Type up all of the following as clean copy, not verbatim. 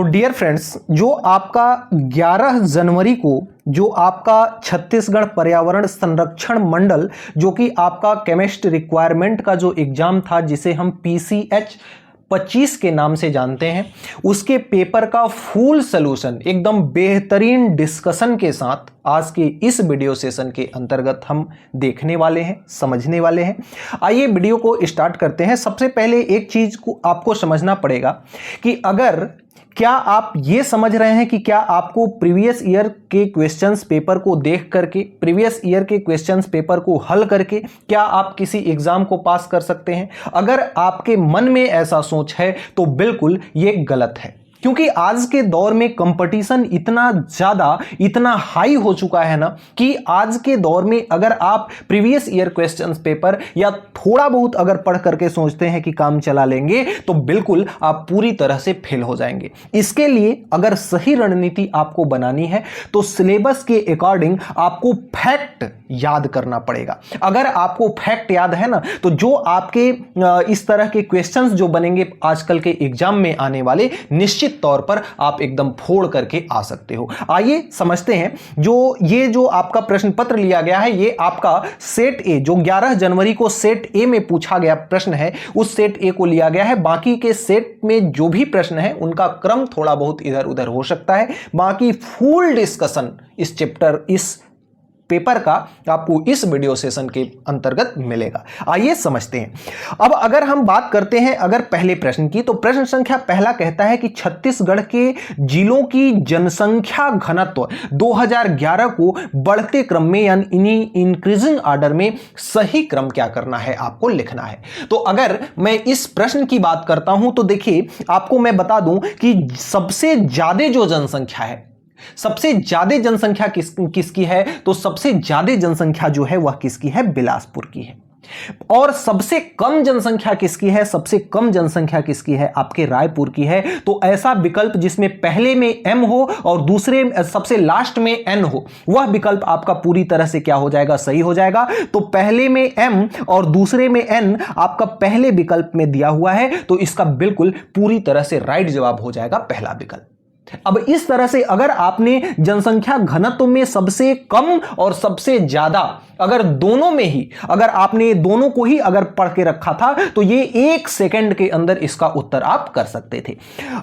तो dear friends, जो आपका 11 जनवरी को जो आपका छत्तीसगढ़ पर्यावरण संरक्षण मंडल जो कि आपका केमिस्ट रिक्वायरमेंट का जो एग्जाम था, जिसे हम PCH 25 के नाम से जानते हैं, उसके पेपर का फुल सॉल्यूशन एकदम बेहतरीन डिस्कशन के साथ आज के इस वीडियो सेशन के अंतर्गत हम देखने वाले हैं, समझने वाले हैं। आइए वीडियो को स्टार्ट करते हैं। सबसे पहले एक चीज को आपको समझना पड़ेगा कि अगर क्या आप ये समझ रहे हैं कि क्या आपको प्रीवियस ईयर के क्वेश्चंस पेपर को देख करके, प्रीवियस ईयर के क्वेश्चंस पेपर को हल करके क्या आप किसी एग्जाम को पास कर सकते हैं? अगर आपके मन में ऐसा सोच है तो बिल्कुल ये गलत है, क्योंकि आज के दौर में कंपटीशन इतना ज्यादा, इतना हाई हो चुका है ना कि आज के दौर में अगर आप प्रीवियस ईयर क्वेश्चंस पेपर या थोड़ा बहुत अगर पढ़ करके सोचते हैं कि काम चला लेंगे तो बिल्कुल आप पूरी तरह से फेल हो जाएंगे। इसके लिए अगर सही रणनीति आपको बनानी है तो सिलेबस के अकॉर्डिंग आपको फैक्ट याद करना पड़ेगा। अगर आपको फैक्ट याद है ना तो जो आपके इस तरह के क्वेश्चंस जो बनेंगे आजकल के एग्जाम में आने वाले, निश्चित तौर पर आप एकदम फोड़ करके आ सकते हो। आइए समझते हैं। जो आपका प्रश्न पत्र लिया गया है, ये आपका सेट ए जो 11 जनवरी को सेट ए में पूछा गया प्रश्न है, उस सेट ए को लिया गया है। बाकी के सेट में जो भी प्रश्न है उनका क्रम थोड़ा बहुत इधर उधर हो सकता है। बाकी फुल डिस्कशन इस चैप्टर, इस पेपर का आपको इस वीडियो सेशन के अंतर्गत मिलेगा। आइए समझते हैं। अब अगर हम बात करते हैं अगर पहले प्रश्न की, तो प्रश्न संख्या पहला कहता है कि छत्तीसगढ़ के जिलों की जनसंख्या घनत्व 2011 को बढ़ते क्रम में यानी इंक्रीजिंग ऑर्डर में सही क्रम क्या करना है, आपको लिखना है। तो अगर मैं इस प्रश्न की बात करता हूं तो देखिए, आपको मैं बता दूं कि सबसे ज्यादा जो जनसंख्या है, सबसे ज्यादा जनसंख्या किसकी है, तो सबसे ज्यादा जनसंख्या जो है वह किसकी है, बिलासपुर की है। और सबसे कम जनसंख्या किसकी है, सबसे कम जनसंख्या किसकी है, आपके रायपुर की है। तो ऐसा विकल्प जिसमें पहले में M हो और दूसरे सबसे लास्ट में N हो, वह विकल्प आपका पूरी तरह से क्या हो जाएगा, सही हो जाएगा। तो पहले में M और दूसरे में N आपका पहले विकल्प में दिया हुआ है, तो इसका बिल्कुल पूरी तरह से राइट जवाब हो जाएगा पहला विकल्प। अब इस तरह से अगर आपने जनसंख्या घनत्व में सबसे कम और सबसे ज्यादा, अगर दोनों में ही अगर आपने दोनों को ही अगर पढ़ के रखा था तो ये 1 सेकंड के अंदर इसका उत्तर आप कर सकते थे।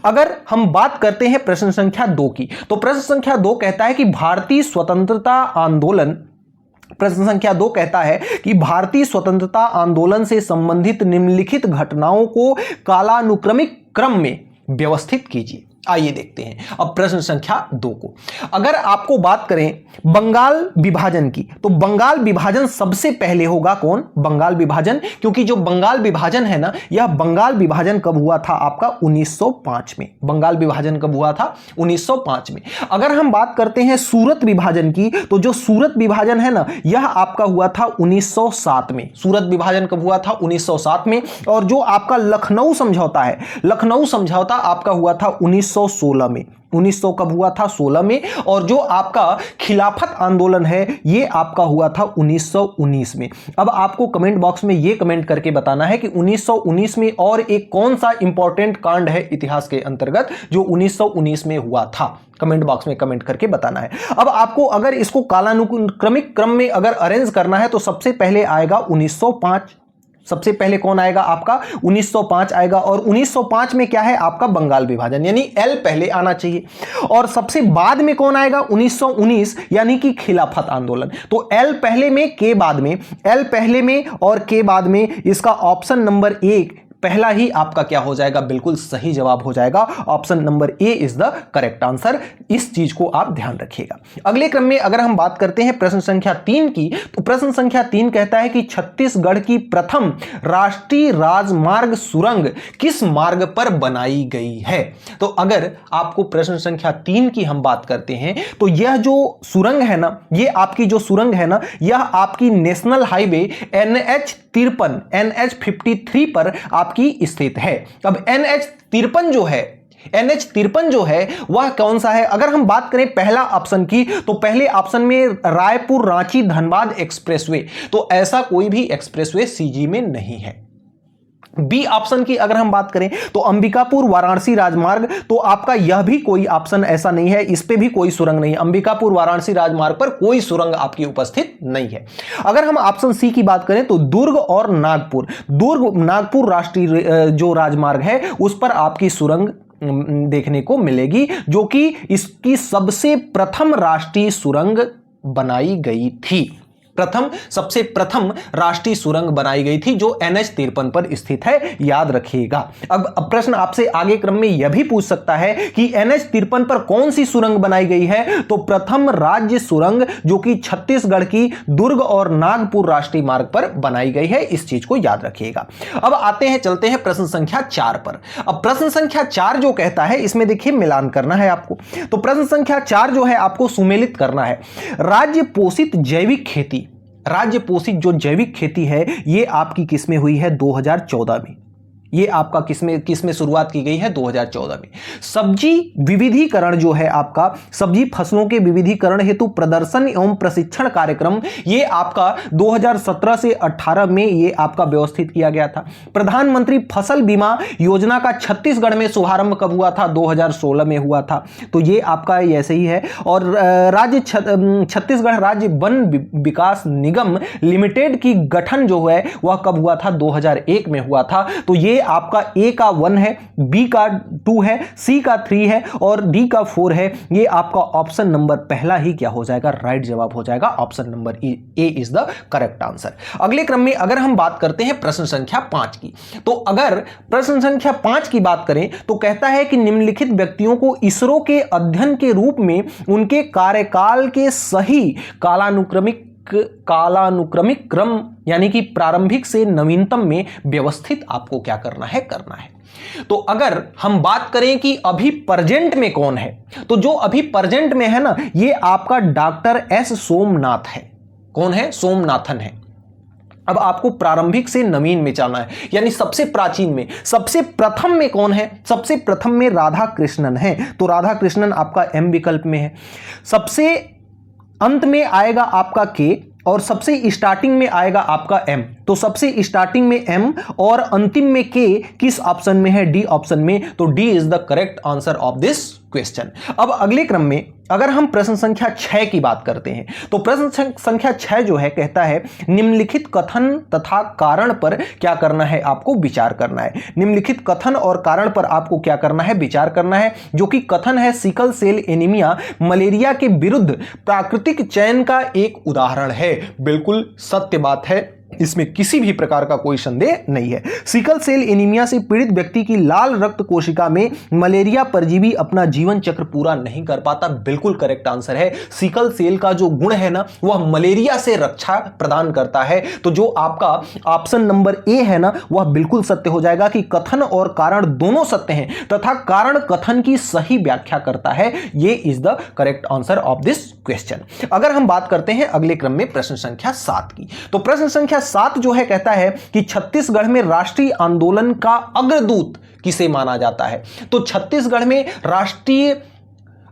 अगर हम बात करते हैं प्रश्न संख्या 2 की, तो प्रश्न संख्या 2 कहता है कि भारतीय स्वतंत्रता आंदोलन, प्रश्न संख्या 2 कहता है कि भारतीय स्वतंत्रता आंदोलन से संबंधित निम्नलिखित घटनाओं को कालानुक्रमिक क्रम में व्यवस्थित कीजिए। आइए देखते हैं अब प्रश्न संख्या 2 को। अगर आपको बात करें बंगाल विभाजन की, तो बंगाल विभाजन सबसे पहले होगा कौन, बंगाल विभाजन, क्योंकि जो बंगाल विभाजन है ना, यह बंगाल विभाजन कब हुआ था आपका 1905 में। बंगाल विभाजन कब हुआ था, 1905 में। अगर हम बात करते हैं सूरत विभाजन की, तो जो सूरत विभाजन है ना, यह आपका हुआ था 1907 में। सूरत विभाजन कब हुआ था, 1907 में। और जो आपका लखनऊ समझौता है, लखनऊ समझौता आपका हुआ था 1916 में। 1900 कब हुआ था, 16 में। और जो आपका खिलाफत आंदोलन है ये आपका हुआ था 1919 में। अब आपको कमेंट बॉक्स में ये कमेंट करके बताना है कि 1919 में और एक कौन सा इंपॉर्टेंट कांड है इतिहास के अंतर्गत जो 1919 में हुआ था। कमेंट बॉक्स में कमेंट करके बताना है। अब आपको अगर इसको कालानुक्रमिक क्रम में अगर अरेंज करना है तो सबसे पहले आएगा 1905। सबसे पहले कौन आएगा आपका, 1905 आएगा। और 1905 में क्या है आपका बंगाल विभाजन, यानी L पहले आना चाहिए। और सबसे बाद में कौन आएगा, 1919 यानी कि खिलाफत आंदोलन। तो L पहले में, K बाद में, L पहले में और K बाद में। इसका ऑप्शन नंबर 1 पहला ही आपका क्या हो जाएगा, बिल्कुल सही जवाब हो जाएगा। Option number A is the correct answer. इस चीज को आप ध्यान रखिएगा। अगले क्रम में अगर हम बात करते हैं प्रश्न संख्या 3 की, तो प्रश्न संख्या 3 कहता है कि छत्तीसगढ़ की प्रथम राष्ट्रीय राजमार्ग सुरंग किस मार्ग पर बनाई गई है। तो अगर आपको प्रश्न संख्या 3 की हम बात करते हैं तो यह जो सुरंग है ना, ये आपकी जो सुरंग है ना, यह आपकी नेशनल हाईवे NH53 पर आपकी स्थित है। अब NH53 जो है वह कौन सा है। अगर हम बात करें पहला ऑप्शन की, तो पहले ऑप्शन में रायपुर रांची धनबाद एक्सप्रेसवे, तो ऐसा कोई भी एक्सप्रेसवे CG में नहीं है। बी ऑप्शन की अगर हम बात करें तो अंबिकापुर वाराणसी राजमार्ग, तो आपका यह भी कोई ऑप्शन ऐसा नहीं है, इस पे भी कोई सुरंग नहीं है। अंबिकापुर वाराणसी राजमार्ग पर कोई सुरंग आपकी उपस्थित नहीं है। अगर हम ऑप्शन सी की बात करें तो दुर्ग और नागपुर, दुर्ग नागपुर राष्ट्रीय जो राजमार्ग है उस पर आपकी सुरंग देखने को मिलेगी, जो कि इसकी सबसे प्रथम राष्ट्रीय सुरंग बनाई गई थी। सबसे प्रथम राष्ट्रीय सुरंग बनाई गई थी जो NH-53 पर स्थित है, याद रखिएगा। अब प्रश्न आपसे आगे क्रम में यह भी पूछ सकता है कि NH-53 पर कौन सी सुरंग बनाई गई है, तो प्रथम राज्य सुरंग जो कि छत्तीसगढ़ की दुर्ग और नागपुर राष्ट्रीय मार्ग पर बनाई गई है, इस चीज को याद रखिएगा। अब आते हैं, चलते हैं प्रश्न संख्या 4 पर। अब प्रश्न संख्या 4 जो कहता है, इसमें देखिए मिलान करना है आपको। तो प्रश्न संख्या 4 जो है आपको सुमेलित करना है। राज्य पोषित जैविक खेती, राज्य पोषित जो जैविक खेती है ये आपकी किस में हुई है, 2014 में। ये आपका किसमें शुरुआत की गई है, 2014 में। सब्जी विविधीकरण जो है आपका, सब्जी फसलों के विविधीकरण हेतु प्रदर्शन एवं प्रशिक्षण कार्यक्रम, ये आपका 2017 से 18 में ये आपका व्यवस्थित किया गया था। प्रधानमंत्री फसल बीमा योजना का छत्तीसगढ़ में शुभारंभ कब हुआ था, 2016 में हुआ था, तो ये आपका ऐसे ही है। और राज्य छत्तीसगढ़ राज्य वन विकास निगम लिमिटेड की गठन जो है वह कब हुआ था, 2001 में हुआ था। तो ये आपका ए का 1 है, बी का 2 है, सी का 3 है और डी का 4 है। ये आपका ऑप्शन नंबर पहला ही क्या हो जाएगा, राइट जवाब हो जाएगा। Option number A is the correct answer. अगले क्रम में अगर हम बात करते हैं प्रश्न संख्या 5 की, तो अगर प्रश्न संख्या 5 की बात करें तो कहता है कि निम्नलिखित व्यक्तियों को इसरो के अध्ययन के रूप में उनके कार्यकाल के सही कालानुक्रमिक क्रम यानी कि प्रारंभिक से नवीनतम में व्यवस्थित आपको क्या करना है। तो अगर हम बात करें कि अभी प्रेजेंट में कौन है, तो जो अभी प्रेजेंट में है ना, ये आपका डॉक्टर एस सोमनाथ है। कौन है, सोमनाथन है। अब आपको प्रारंभिक से नवीन में जाना है, यानी सबसे प्राचीन में सबसे प्रथम में कौन है, सबसे प्रथम में राधा कृष्णन है, तो राधा कृष्णन आपका एम विकल्प में है। सबसे अंत में आएगा आपका के और सबसे स्टार्टिंग में आएगा आपका एम, तो सबसे स्टार्टिंग में एम और अंतिम में के किस ऑप्शन में है, डी ऑप्शन में, तो D is the correct answer of this question. अब अगले क्रम में अगर हम प्रश्न संख्या 6 की बात करते हैं, तो प्रश्न संख्या 6 जो है कहता है निम्नलिखित कथन तथा कारण पर क्या करना है, आपको विचार करना है। निम्नलिखित कथन और कारण पर आपको क्या करना है, विचार करना है। जो कि कथन है सिकल सेल एनीमिया मलेरिया के विरुद्ध प्राकृतिक चयन का एक उदाहरण है। बिल्कुल सत्य बात है, इसमें किसी भी प्रकार का कोई संदेह नहीं है। सिकल सेल एनीमिया से पीड़ित व्यक्ति की लाल रक्त कोशिका में मलेरिया परजीवी अपना जीवन चक्र पूरा नहीं कर पाता, बिल्कुल करेक्ट आंसर है। सिकल सेल का जो गुण है ना, वह मलेरिया से रक्षा प्रदान करता है। तो जो आपका ऑप्शन नंबर ए है ना, वह बिल्कुल सत्य हो जाएगा कि कथन और कारण दोनों सत्य हैं तथा कारण कथन की सही व्याख्या करता है। ये is the correct answer of this question. अगर हम बात करते हैं अगले क्रम में प्रश्न संख्या 7 की, तो प्रश्न संख्या 7 जो है कहता है कि छत्तीसगढ़ में राष्ट्रीय आंदोलन का अग्रदूत किसे माना जाता है। तो छत्तीसगढ़ में राष्ट्रीय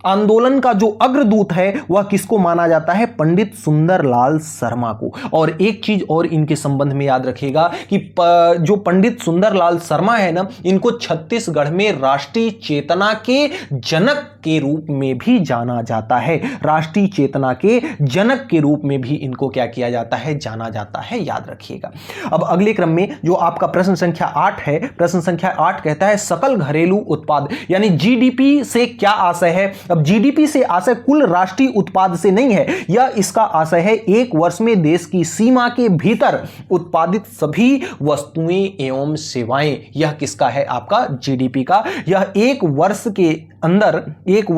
आंदोलन का जो अग्रदूत है वह किसको माना जाता है, पंडित सुंदरलाल शर्मा को। और एक चीज और इनके संबंध में याद रखिएगा कि जो पंडित सुंदरलाल शर्मा है ना, इनको छत्तीसगढ़ में राष्ट्रीय चेतना के जनक के रूप में भी जाना जाता है। राष्ट्रीय चेतना के जनक के रूप में भी इनको क्या किया जाता है, जाना जाता है, याद रखिएगा। अब अगले क्रम में जो आपका प्रश्न संख्या 8 है, प्रश्न संख्या 8 कहता है सकल घरेलू उत्पाद यानी जीडीपी से क्या आशय है। अब जीडीपी से आशय कुल राष्ट्रीय उत्पाद से नहीं है, यह इसका आशय है एक वर्ष में देश की सीमा के भीतर उत्पादित सभी वस्तुएं एवं सेवाएं। यह किसका है, आपका जीडीपी का। यह एक वर्ष के अंदर एक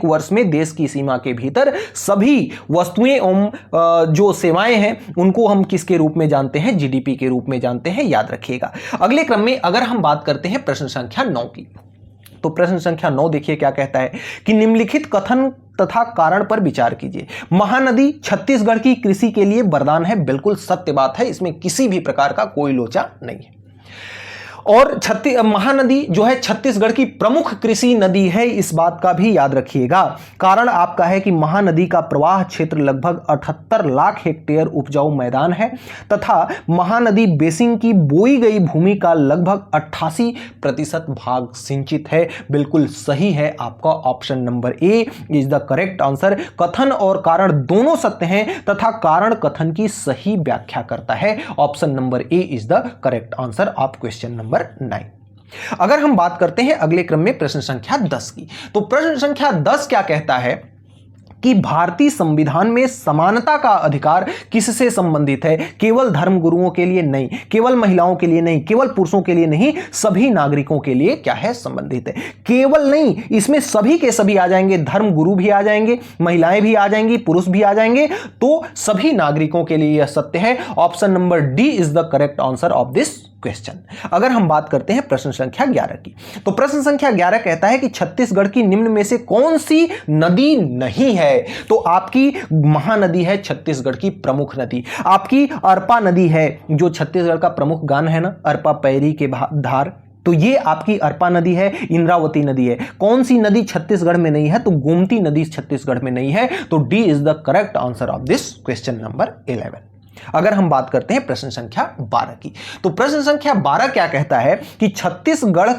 वर्ष में देश की सीमा के भीतर सभी वस्तुएं एवं जो सेवाएं हैं उनको हम किसके रूप में जानते हैं, जीडीपी के रूप में जानते हैं, याद रखिएगा। अगले क्रम में अगर हम बात करते हैं प्रश्न संख्या 9 की, तो प्रश्न संख्या 9 देखिए क्या कहता है कि निम्नलिखित कथन तथा कारण पर विचार कीजिए। महानदी छत्तीसगढ़ की कृषि के लिए वरदान है, बिल्कुल सत्य बात है, इसमें किसी भी प्रकार का कोई लोचा नहीं है। और महानदी जो है छत्तीसगढ़ की प्रमुख कृषि नदी है, इस बात का भी याद रखिएगा। कारण आपका है कि महानदी का प्रवाह क्षेत्र लगभग 78 लाख हेक्टेयर उपजाऊ मैदान है तथा महानदी बेसिन की बोई गई भूमि का लगभग 88% भाग सिंचित है। बिल्कुल सही है आपका option number A is the correct answer. कथन और कारण दोनों सत्य हैं तथा कारण कथन की सही व्याख्या करता है। Option number A is the correct answer of question number 9। अगर हम बात करते हैं अगले क्रम में प्रश्न संख्या 10 की, तो प्रश्न संख्या 10 क्या कहता है कि भारतीय संविधान में समानता का अधिकार किससे संबंधित है? केवल धर्मगुरुओं के लिए नहीं, केवल महिलाओं के लिए नहीं, केवल पुरुषों के लिए नहीं, सभी नागरिकों के लिए क्या है? संबंधित है। केवल नहीं, इसमें सभी के सभी आ जाएंगे, धर्मगुरु भी आ जाएंगे, महिलाएं भी आ जाएंगी, पुरुष भी आ जाएंगे, तो सभी नागरिकों के लिए यह सत्य है। Option number D is the correct answer of this question. अगर हम बात करते हैं प्रश्न संख्या 11 की, तो प्रश्न संख्या 11 कहता है कि छत्तीसगढ़ की निम्न में से कौन सी नदी नहीं है? तो आपकी महानदी है छत्तीसगढ़ की प्रमुख नदी, आपकी अरपा नदी है जो छत्तीसगढ़ का प्रमुख गान है ना, अरपा पैरी के धार, तो ये आपकी अरपा नदी है, इंद्रावती नदी है। कौन सी नदी छत्तीसगढ़ में नहीं है? तो गोमती नदी छत्तीसगढ़ में नहीं है। तो D is the correct answer of this question number 11। अगर हम बात करते हैं प्रश्न संख्या 12 की, तो प्रश्न संख्या 12 क्या कहता है कि छत्तीसगढ़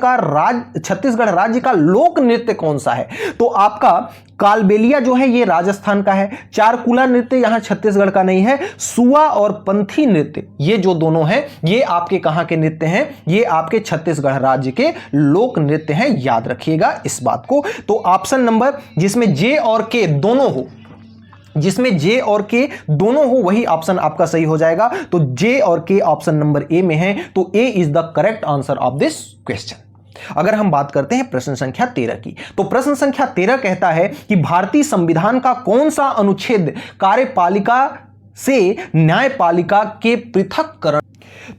राज्य का लोक नृत्य कौन सा है? तो आपका कालबेलिया जो है ये राजस्थान का है, चारकुला नृत्य यहां छत्तीसगढ़ का नहीं है, सुआ और पंथी नृत्य ये जो दोनों हैं ये आपके कहां के नृत्य हैं? ये आपके छत्तीसगढ़ राज्य के लोक नृत्य हैं, याद रखिएगा इस बात को। तो ऑप्शन नंबर जिसमें जे और के दोनों हो, जिसमें जे और के दोनों हो वही ऑप्शन आपका सही हो जाएगा। तो जे और के ऑप्शन नंबर ए में है, तो A is the correct answer of this question. अगर हम बात करते हैं प्रश्न संख्या 13 की, तो प्रश्न संख्या 13 कहता है कि भारतीय संविधान का कौन सा अनुच्छेद कार्यपालिका से न्यायपालिका के पृथक्करण।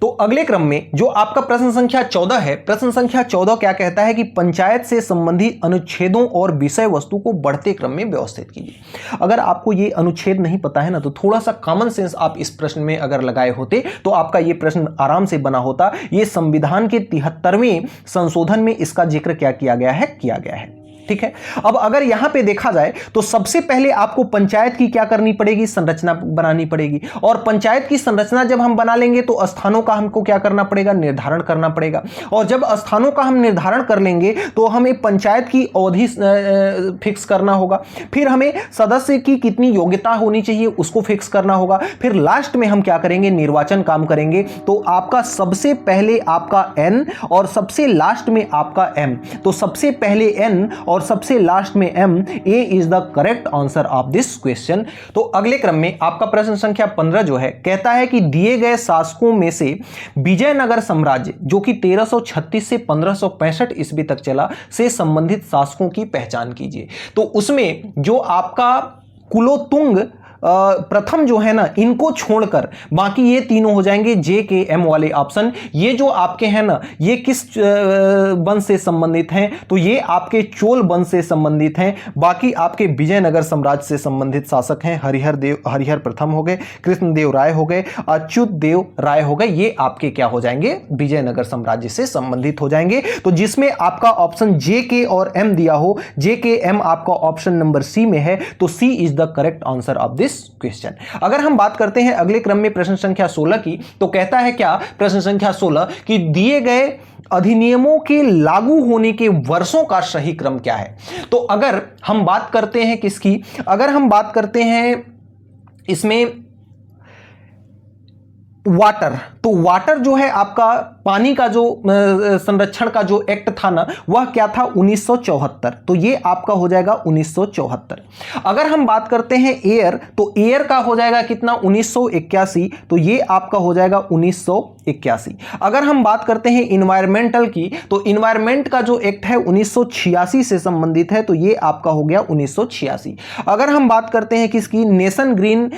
तो अगले क्रम में जो आपका प्रश्न संख्या 14 है, प्रश्न संख्या 14 क्या कहता है कि पंचायत से संबंधित अनुच्छेदों और विषय वस्तु को बढ़ते क्रम में व्यवस्थित कीजिए। अगर आपको ये अनुच्छेद नहीं पता है ना, तो थोड़ा सा कॉमन सेंस आप इस प्रश्न में अगर लगाए होते तो आपका ये प्रश्न आराम से बना होता। ये संविधान के 73वें संशोधन में इसका जिक्र क्या किया गया है। ठीक है, अब अगर यहां पे देखा जाए तो सबसे पहले आपको पंचायत की क्या करनी पड़ेगी? संरचना बनानी पड़ेगी, और पंचायत की संरचना जब हम बना लेंगे तो स्थानों का हमको क्या करना पड़ेगा? निर्धारण करना पड़ेगा, और जब स्थानों का हम निर्धारण कर लेंगे तो हमें पंचायत की अवधि फिक्स करना होगा, फिर हमें सदस्य की कितनी योग्यता होनी चाहिए उसको फिक्स करना होगा, फिर लास्ट में हम क्या करेंगे? निर्वाचन काम करेंगे। तो आपका सबसे पहले आपका एन और सबसे लास्ट में आपका एम, तो सबसे पहले एन और सबसे लास्ट में M, A is the correct answer of this question. तो अगले क्रम में आपका प्रश्न संख्या 15 जो है कहता है कि दिए गए शासकों में से विजयनगर साम्राज्य जो कि 1336 से 1565 ईस्वी तक चला से संबंधित शासकों की पहचान कीजिए। तो उसमें जो आपका कुलोतुंग प्रथम जो है ना, इनको छोड़कर बाकी ये तीनों हो जाएंगे जे के एम वाले ऑप्शन। ये जो आपके हैं ना, ये किस वंश से संबंधित हैं? तो ये आपके चोल वंश से संबंधित हैं। बाकी आपके विजयनगर साम्राज्य से संबंधित शासक हैं हरिहर प्रथम हो गए, कृष्णदेव राय हो गए, अच्युत देव राय हो गए, ये आपके क्या हो जाएंगे? विजयनगर साम्राज्य से संबंधित हो जाएंगे। तो जिसमें आपका ऑप्शन जे के और एम दिया हो, जे के एम आपका ऑप्शन नंबर सी में है, तो C is the correct answer of this question. अगर हम बात करते हैं अगले क्रम में प्रश्न संख्या 16 की, तो कहता है क्या प्रश्न संख्या 16 कि दिए गए अधिनियमों के लागू होने के वर्षों का सही क्रम क्या है? तो अगर हम बात करते हैं किसकी, अगर हम बात करते हैं इसमें वाटर, तो वाटर जो है आपका पानी का जो संरक्षण का जो एक्ट था ना, वह क्या था? 1974। तो ये आपका हो जाएगा 1974। अगर हम बात करते हैं एयर, तो एयर का हो जाएगा कितना? 1981। तो ये आपका हो जाएगा 1981। अगर हम बात करते हैं इन्वायरमेंटल की, तो इन्वायरमेंट का जो एक्ट है 1986 से संबंधित है, तो ये आपका हो गया 1986। अगर हम बात करते हैं किसकी? नेशन ग्रीन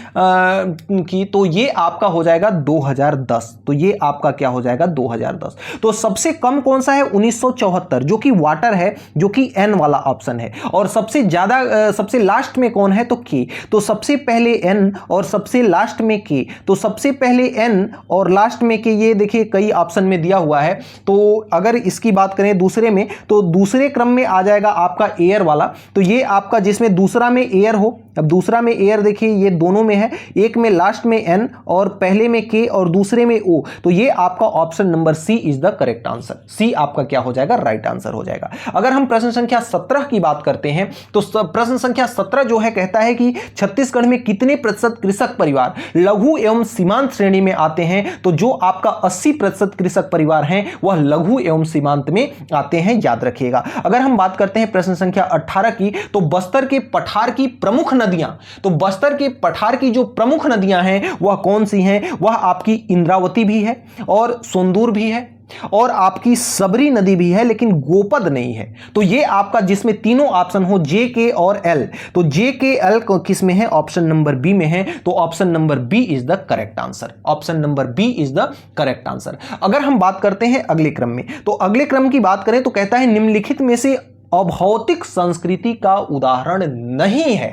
की, तो ये आपका हो जाएगा 2010। तो ये आपका क्या हो जाएगा? 2010। तो सबसे कम कौन सा है? 1974, जो कि वाटर है, जो कि एन वाला ऑप्शन है। और सबसे ज्यादा सबसे लास्ट में कौन है? तो के। तो सबसे पहले एन और सबसे लास्ट में के, तो सबसे पहले एन और लास्ट में के ये देखिए कई ऑप्शन में दिया हुआ है। तो अगर इसकी बात करें दूसरे में, तो दूसरे क्रम में आ जाएगा आपका एयर वाला। तो ये आपका जिसमें दूसरा में एयर हो, अब दूसरा में एयर देखिए ये दोनों में है, एक में लास्ट में एन और पहले में के और दूसरे में ओ। तो ये आपका option number C is the correct answer. C आपका क्या हो जाएगा, राइट आंसर हो जाएगा। अगर हम प्रश्न संख्या 17 की बात करते हैं तो प्रश्न संख्या 17 जो है कहता है कि छत्तीसगढ़ में कितने प्रतिशत कृषक परिवार लघु एवं सीमांत श्रेणी में आते हैं। तो जो आपका 80% कृषक परिवार हैं वह लघु एवं सीमांत में आते हैं, याद रखिएगा। अगर हम बात करते हैं प्रश्न संख्या 18 की, तो बस्तर के पठार की प्रमुख नदियां, तो बस्तर के पठार की जो प्रमुख नदियां हैं वह कौन सी हैं? वह आपकी इंद्रावती भी है और सोंदूर भी है और आपकी सबरी नदी भी है, लेकिन गोपद नहीं है। तो ये आपका जिसमें तीनों ऑप्शन हो जे के और एल, तो जे के एल किस में है? ऑप्शन नंबर बी में है। तो option number B is the correct answer. Option number B is the correct answer. अगर हम बात करते हैं अगले क्रम में, तो अगले क्रम की बात करें तो कहता है निम्नलिखित में से अभौतिक संस्कृति का उदाहरण नहीं है।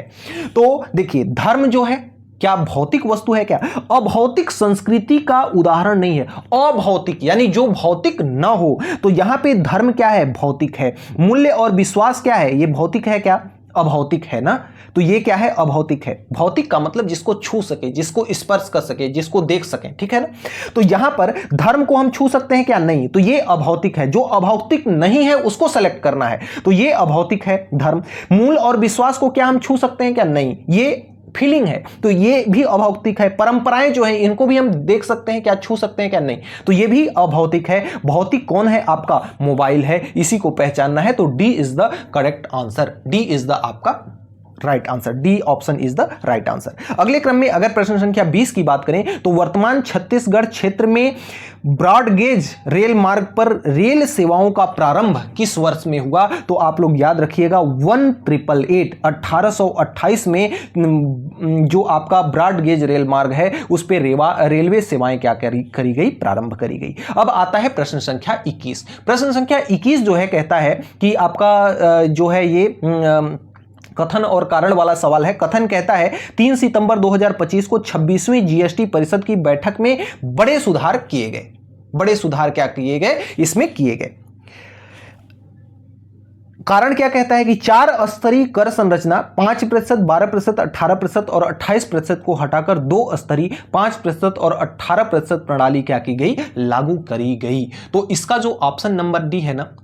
तो देखिए धर्म जो है क्या भौतिक वस्तु है क्या? अभौतिक संस्कृति का उदाहरण नहीं है। अभौतिक यानी जो भौतिक ना हो। तो यहां पे धर्म क्या है? भौतिक है। मूल्य और विश्वास क्या है? ये भौतिक है क्या? अभौतिक है ना। तो ये क्या है? अभौतिक है। भौतिक का मतलब जिसको छू सके, जिसको स्पर्श कर सके, जिसको देख सके, ठीक है ना। तो यहां पर धर्म को हम छू सकते हैं क्या? नहीं। तो ये अभौतिक है। जो अभौतिक नहीं है उसको सेलेक्ट करना है। तो ये अभौतिक है धर्म। मूल और विश्वास को क्या हम छू सकते हैं क्या? नहीं, ये फीलिंग है। तो ये भी अभौतिक है। परंपराएं जो है इनको भी हम देख सकते हैं क्या? छू सकते हैं क्या? नहीं। तो ये भी अभौतिक है। भौतिक कौन है? आपका मोबाइल है। इसी को पहचानना है। तो D is the correct answer. D is the आपका right answer. D option is the right answer. अगले क्रम में अगर प्रश्न संख्या 20 की बात करें तो वर्तमान छत्तीसगढ़ क्षेत्र में ब्रॉडगेज रेल मार्ग पर रेल सेवाओं का प्रारंभ किस वर्ष में हुआ? तो आप लोग याद रखिएगा 1828 में जो आपका ब्रॉडगेज रेल मार्ग है उस पर रेलवे सेवाएं क्या करी गई? प्रारंभ करी गई। अब आता है प्रश्न संख्या 21। प्रश्न संख्या 21 जो है कहता है कि आपका जो है ये कथन और कारण वाला सवाल है। कथन कहता है 3 सितंबर 2025 को 26वीं जीएसटी परिषद की बैठक में बड़े सुधार किए गए। बड़े सुधार क्या किए गए? इसमें किए गए। कारण क्या कहता है कि 4 स्तरीय कर संरचना 5%, 12%, 18% और 28% को हटाकर 2 स्तरीय 5% और 18% प्रणाली क्या की गई? लागू करी गई। तो इसका जो ऑप्शन नंबर डी है ना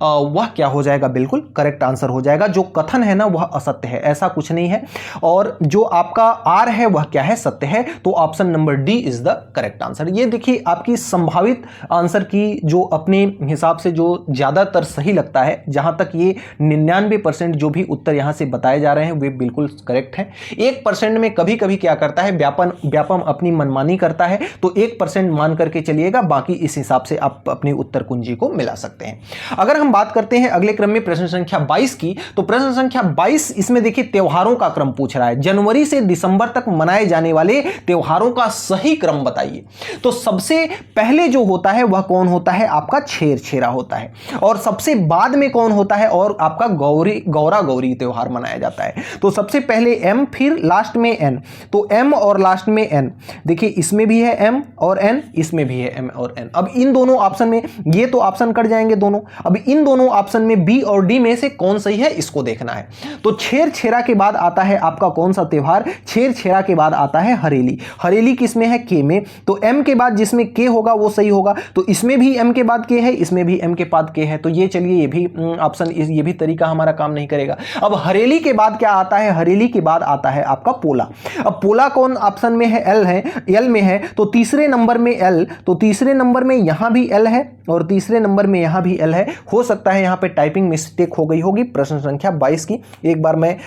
वह क्या हो जाएगा? बिल्कुल करेक्ट आंसर हो जाएगा। जो कथन है ना वह असत्य है, ऐसा कुछ नहीं है। और जो आपका आर है वह क्या है? सत्य है। तो option number D is the correct answer. ये देखिए आपकी संभावित आंसर की जो अपने हिसाब से जो ज्यादातर सही लगता है, जहां तक ये 99% जो भी उत्तर यहां से बताए जा रहे हैं वे बिल्कुल करेक्ट है। 1% में कभी कभी क्या करता है? व्यापम अपनी मनमानी करता है। तो 1% मान करके चलिएगा, बाकी इस हिसाब से आप अपनी उत्तर कुंजी को मिला सकते हैं। अगर हम बात करते हैं अगले क्रम में प्रश्न संख्या 22 की, तो प्रश्न संख्या 22 इसमें देखिए त्योहारों का क्रम पूछ रहा है। जनवरी से दिसंबर तक मनाए जाने वाले त्योहारों का सही क्रम बताइए। तो सबसे पहले जो होता है वह कौन होता है? आपका छेरछेरा होता है। और सबसे बाद में कौन होता है? और आपका गौरा गौरी त्योहार मनाया जाता है। तो सबसे पहले एम, फिर लास्ट में एन। तो एम और लास्ट में एन। देखिए इसमें भी है एम और एन, इसमें भी है एम और एन। अब इन दोनों ऑप्शन में ये तो ऑप्शन कट जाएंगे दोनों। अब इन दोनों ऑप्शन में बी और डी में से कौन सही है इसको देखना है। तो छेरछेरा के बाद आता है आपका कौन सा त्योहार? छेरछेरा के बाद आता है हरेली। हरेली किसमें है? के में। तो एम के बाद जिसमें के होगा वो सही होगा। तो इसमें भी एम के बाद के है, इसमें भी एम के बाद के है। तो ये चलिए ये भी ऑप्शन, ये भी तरीका हमारा काम नहीं करेगा। अब हरेली के बाद क्या आता है? हरेली के बाद आता है आपका पोला। अब पोला कौन ऑप्शन में है? एल है, एल में है। तो तीसरे नंबर में एल, तो तीसरे नंबर में यहां भी एल है और तीसरे नंबर में यहां भी एल है। हो सकता है यहां पे टाइपिंग मिस्टेक हो गई होगी। प्रश्न संख्या 22 की एक बार मैं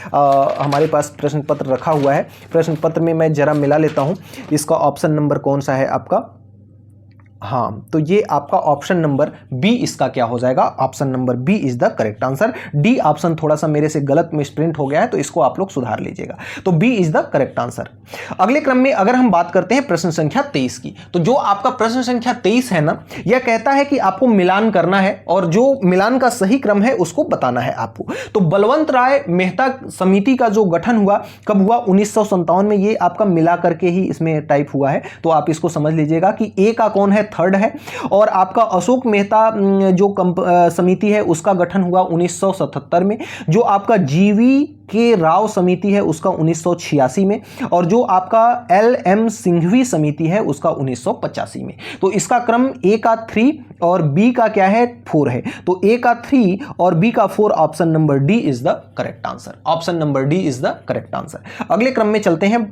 हमारे पास प्रश्न पत्र रखा हुआ है, प्रश्न पत्र में मैं जरा मिला लेता हूं इसका ऑप्शन नंबर कौन सा है आपका। हाँ, तो ये आपका ऑप्शन नंबर बी इसका क्या हो जाएगा? Option number B is the correct answer. D option थोड़ा सा मेरे से गलत मिसप्रिंट हो गया है, तो इसको आप लोग सुधार लीजिएगा। तो B is the correct answer. अगले क्रम में अगर हम बात करते हैं प्रश्न संख्या 23 की, तो जो आपका प्रश्न संख्या 23 है ना, यह कहता है कि आपको मिलान करना है और जो मिलान का सही क्रम है उसको बताना है आपको। तो बलवंत राय मेहता समिति का जो गठन हुआ कब हुआ? 1957 में। ये आपका मिला करके ही इसमें टाइप हुआ है, तो आप इसको समझ लीजिएगा कि ए का कौन है? थर्ड है। और आपका अशोक मेहता जो समिति है उसका गठन हुआ 1977 में। जो आपका जीवी के राव समिति है उसका 1986 में। और जो आपका LM सिंघवी समिति है उसका 1985 में। तो इसका क्रम A का 3 और B का क्या है 4 है। तो A का 3 और B का 4, option number D is the correct answer. Option number D is the correct answer. अगले क्रम में चलते हैं,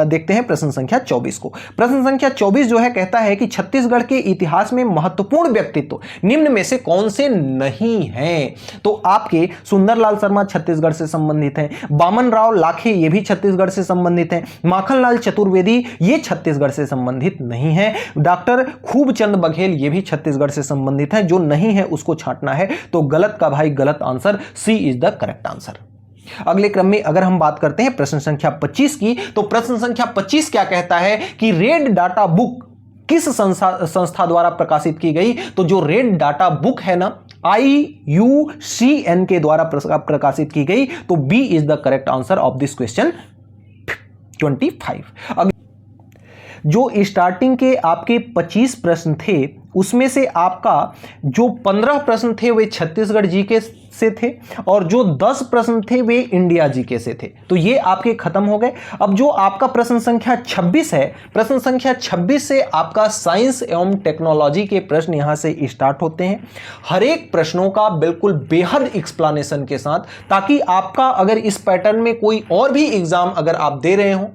देखते हैं प्रश्न संख्या 24 को। प्रश्न संख्या 24 जो है कहता है कि छत्तीसगढ़ के इतिहास में महत्वपूर्ण व्यक्तित्व निम्न में से कौन से नहीं हैं। तो आपके सुंदरलाल शर्मा छत्तीसगढ़ से संबंधित हैं, बामन राव लाखे ये भी छत्तीसगढ़ से संबंधित हैं, माखनलाल चतुर्वेदी ये छत्तीसगढ़ से संबंधित नहीं है, डॉक्टर खूबचंद बघेल ये भी छत्तीसगढ़ से संबंधित हैं। जो नहीं है उसको छांटना है। तो गलत का भाई गलत answer, C is the correct answer. अगले क्रम में अगर हम बात करते हैं प्रश्न संख्या 25 की, तो प्रश्न संख्या 25 क्या कहता है कि रेड डाटा बुक किस संस्था द्वारा प्रकाशित की गई। तो जो रेड डाटा बुक है ना, IUCN के द्वारा प्रकाशित की गई। तो B is the correct answer of this question 25। जो स्टार्टिंग के आपके 25 प्रश्न थे उसमें से आपका जो 15 प्रश्न थे वे छत्तीसगढ़ जीके से थे और जो 10 प्रश्न थे वे इंडिया जीके से थे। तो ये आपके खत्म हो गए। अब जो आपका प्रश्न संख्या 26 है, प्रश्न संख्या 26 से आपका साइंस एवं टेक्नोलॉजी के प्रश्न यहां से स्टार्ट होते हैं। हर एक प्रश्नों का बिल्कुल बेहद एक्सप्लेनेशन के साथ, ताकि आपका अगर इस पैटर्न में कोई और भी एग्जाम अगर आप दे रहे हो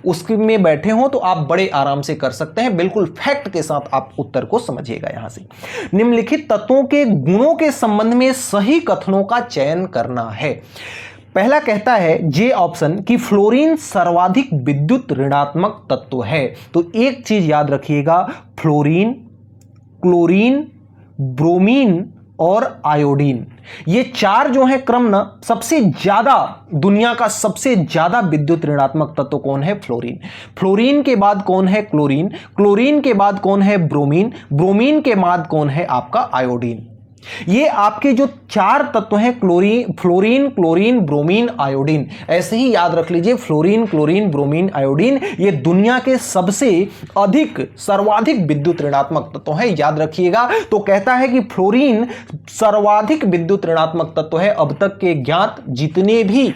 उसके में बैठे हो तो आप बड़े आराम से कर सकते हैं। बिल्कुल फैक्ट के साथ आप उत्तर को समझिएगा। यहां से निम्नलिखित तत्वों के गुणों के संबंध में सही कथनों का चयन करना है। पहला कहता है जे ऑप्शन कि फ्लोरीन सर्वाधिक विद्युत ऋणात्मक तत्व है। तो एक चीज याद रखिएगा, फ्लोरीन, क्लोरीन, ब्रोमीन और आयोडीन, ये चार जो है क्रम ना, सबसे ज्यादा दुनिया का सबसे ज्यादा विद्युत ऋणात्मक तत्व कौन है? फ्लोरीन। फ्लोरीन के बाद कौन है? क्लोरीन। क्लोरीन के बाद कौन है? ब्रोमीन। ब्रोमीन के बाद कौन है? आपका आयोडीन। ये आपके जो चार तत्व हैं, फ्लोरीन, क्लोरीन, ब्रोमीन, आयोडीन, ऐसे ही याद रख लीजिए। फ्लोरीन, क्लोरीन, ब्रोमीन, आयोडीन ये दुनिया के सबसे अधिक सर्वाधिक विद्युत ऋणात्मक तत्व हैं, याद रखिएगा। तो कहता है कि फ्लोरीन सर्वाधिक विद्युत ऋणात्मक तत्व है। अब तक के ज्ञात जितने भी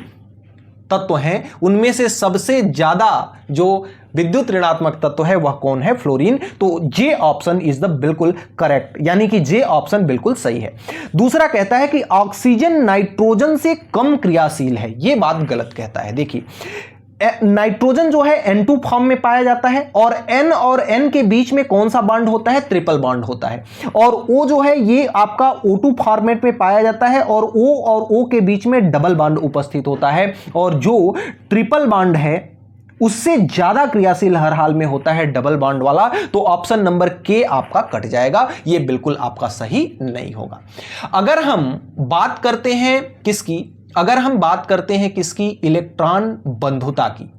तत्व हैं उनमें से सबसे ज्यादा जो विद्युत ऋणात्मक तत्व है वह कौन है? फ्लोरीन। तो जे ऑप्शन इज द बिल्कुल करेक्ट, यानी कि जे ऑप्शन बिल्कुल सही है। दूसरा कहता है कि ऑक्सीजन नाइट्रोजन से कम क्रियाशील है। यह बात गलत कहता है। देखिए, नाइट्रोजन जो है N2 फॉर्म में पाया जाता है और N के बीच में कौन सा बॉन्ड होता है? ट्रिपल बॉन्ड होता है। और O जो है ये आपका O2 फॉर्मेट में पाया जाता है और O के बीच में डबल बॉन्ड उपस्थित होता है। और जो ट्रिपल बॉन्ड है उससे ज्यादा क्रियाशील हर हाल में होता है डबल बॉन्ड वाला। तो ऑप्शन नंबर के आपका कट जाएगा, यह बिल्कुल आपका सही नहीं होगा। अगर हम बात करते हैं किसकी? अगर हम बात करते हैं किसकी? इलेक्ट्रॉन बंधुता की।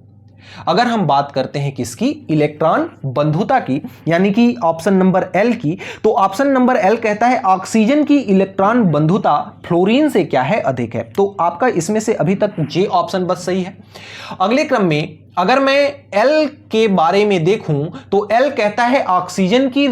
अगर हम बात करते हैं किसकी? इलेक्ट्रॉन बंधुता की, यानी कि ऑप्शन नंबर एल की। तो ऑप्शन नंबर एल कहता है ऑक्सीजन की इलेक्ट्रॉन बंधुता फ्लोरीन से क्या है? अधिक है। तो आपका इसमें से अभी तक जे ऑप्शन बस सही है। अगले क्रम में अगर मैं एल के बारे में देखूं तो एल कहता है ऑक्सीजन की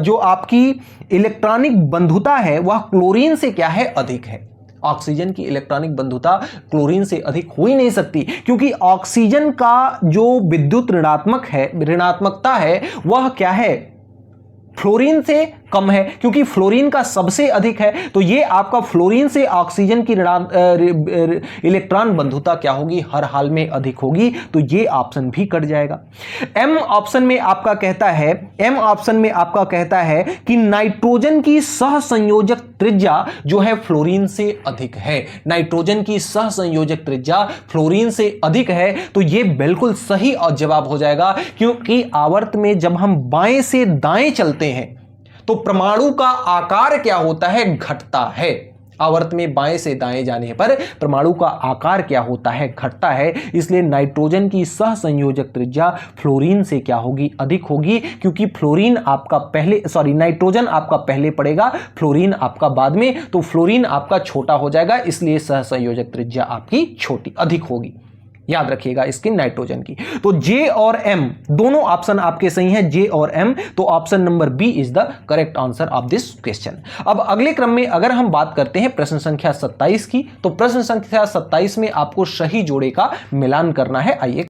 जो आपकी इलेक्ट्रॉनिक बंधुता है वह क्लोरीन से क्या है? अधिक है। ऑक्सीजन की इलेक्ट्रॉनिक बंधुता क्लोरीन से अधिक हो ही नहीं सकती, क्योंकि ऑक्सीजन का जो विद्युत ऋणात्मकता है वह क्या है? फ्लोरीन से कम है, क्योंकि फ्लोरीन का सबसे अधिक है। तो ये आपका फ्लोरीन से ऑक्सीजन की इलेक्ट्रॉन बंधुता क्या होगी? हर हाल में अधिक होगी। तो ये ऑप्शन भी कट जाएगा। एम ऑप्शन में आपका कहता है कि नाइट्रोजन की सहसंयोजक त्रिज्या जो है फ्लोरीन से अधिक है। नाइट्रोजन की सहसंयोजक त्रिज्या फ्लोरीन से अधिक है। तो ये बिल्कुल सही जवाब हो जाएगा, क्योंकि आवर्त में जब हम बाएं से दाएं चलते हैं तो परमाणु का आकार क्या होता है? घटता है। आवर्त में बाएं से दाएं जाने पर परमाणु का आकार क्या होता है? घटता है। इसलिए नाइट्रोजन की सहसंयोजक त्रिज्या फ्लोरीन से क्या होगी? अधिक होगी, क्योंकि नाइट्रोजन आपका पहले पड़ेगा, फ्लोरीन आपका बाद में। तो फ्लोरीन आपका छोटा हो जाएगा, इसलिए सहसंयोजक त्रिज्या आपकी अधिक होगी। याद रखिएगा इसकी नाइट्रोजन की। तो जे और एम दोनों ऑप्शन आपके सही हैं, जे और एम। तो option number B is the correct answer of this question. अब अगले क्रम में अगर हम बात करते हैं प्रश्न संख्या 27 की, तो प्रश्न संख्या 27 में आपको सही जोड़े का मिलान करना है। आइए,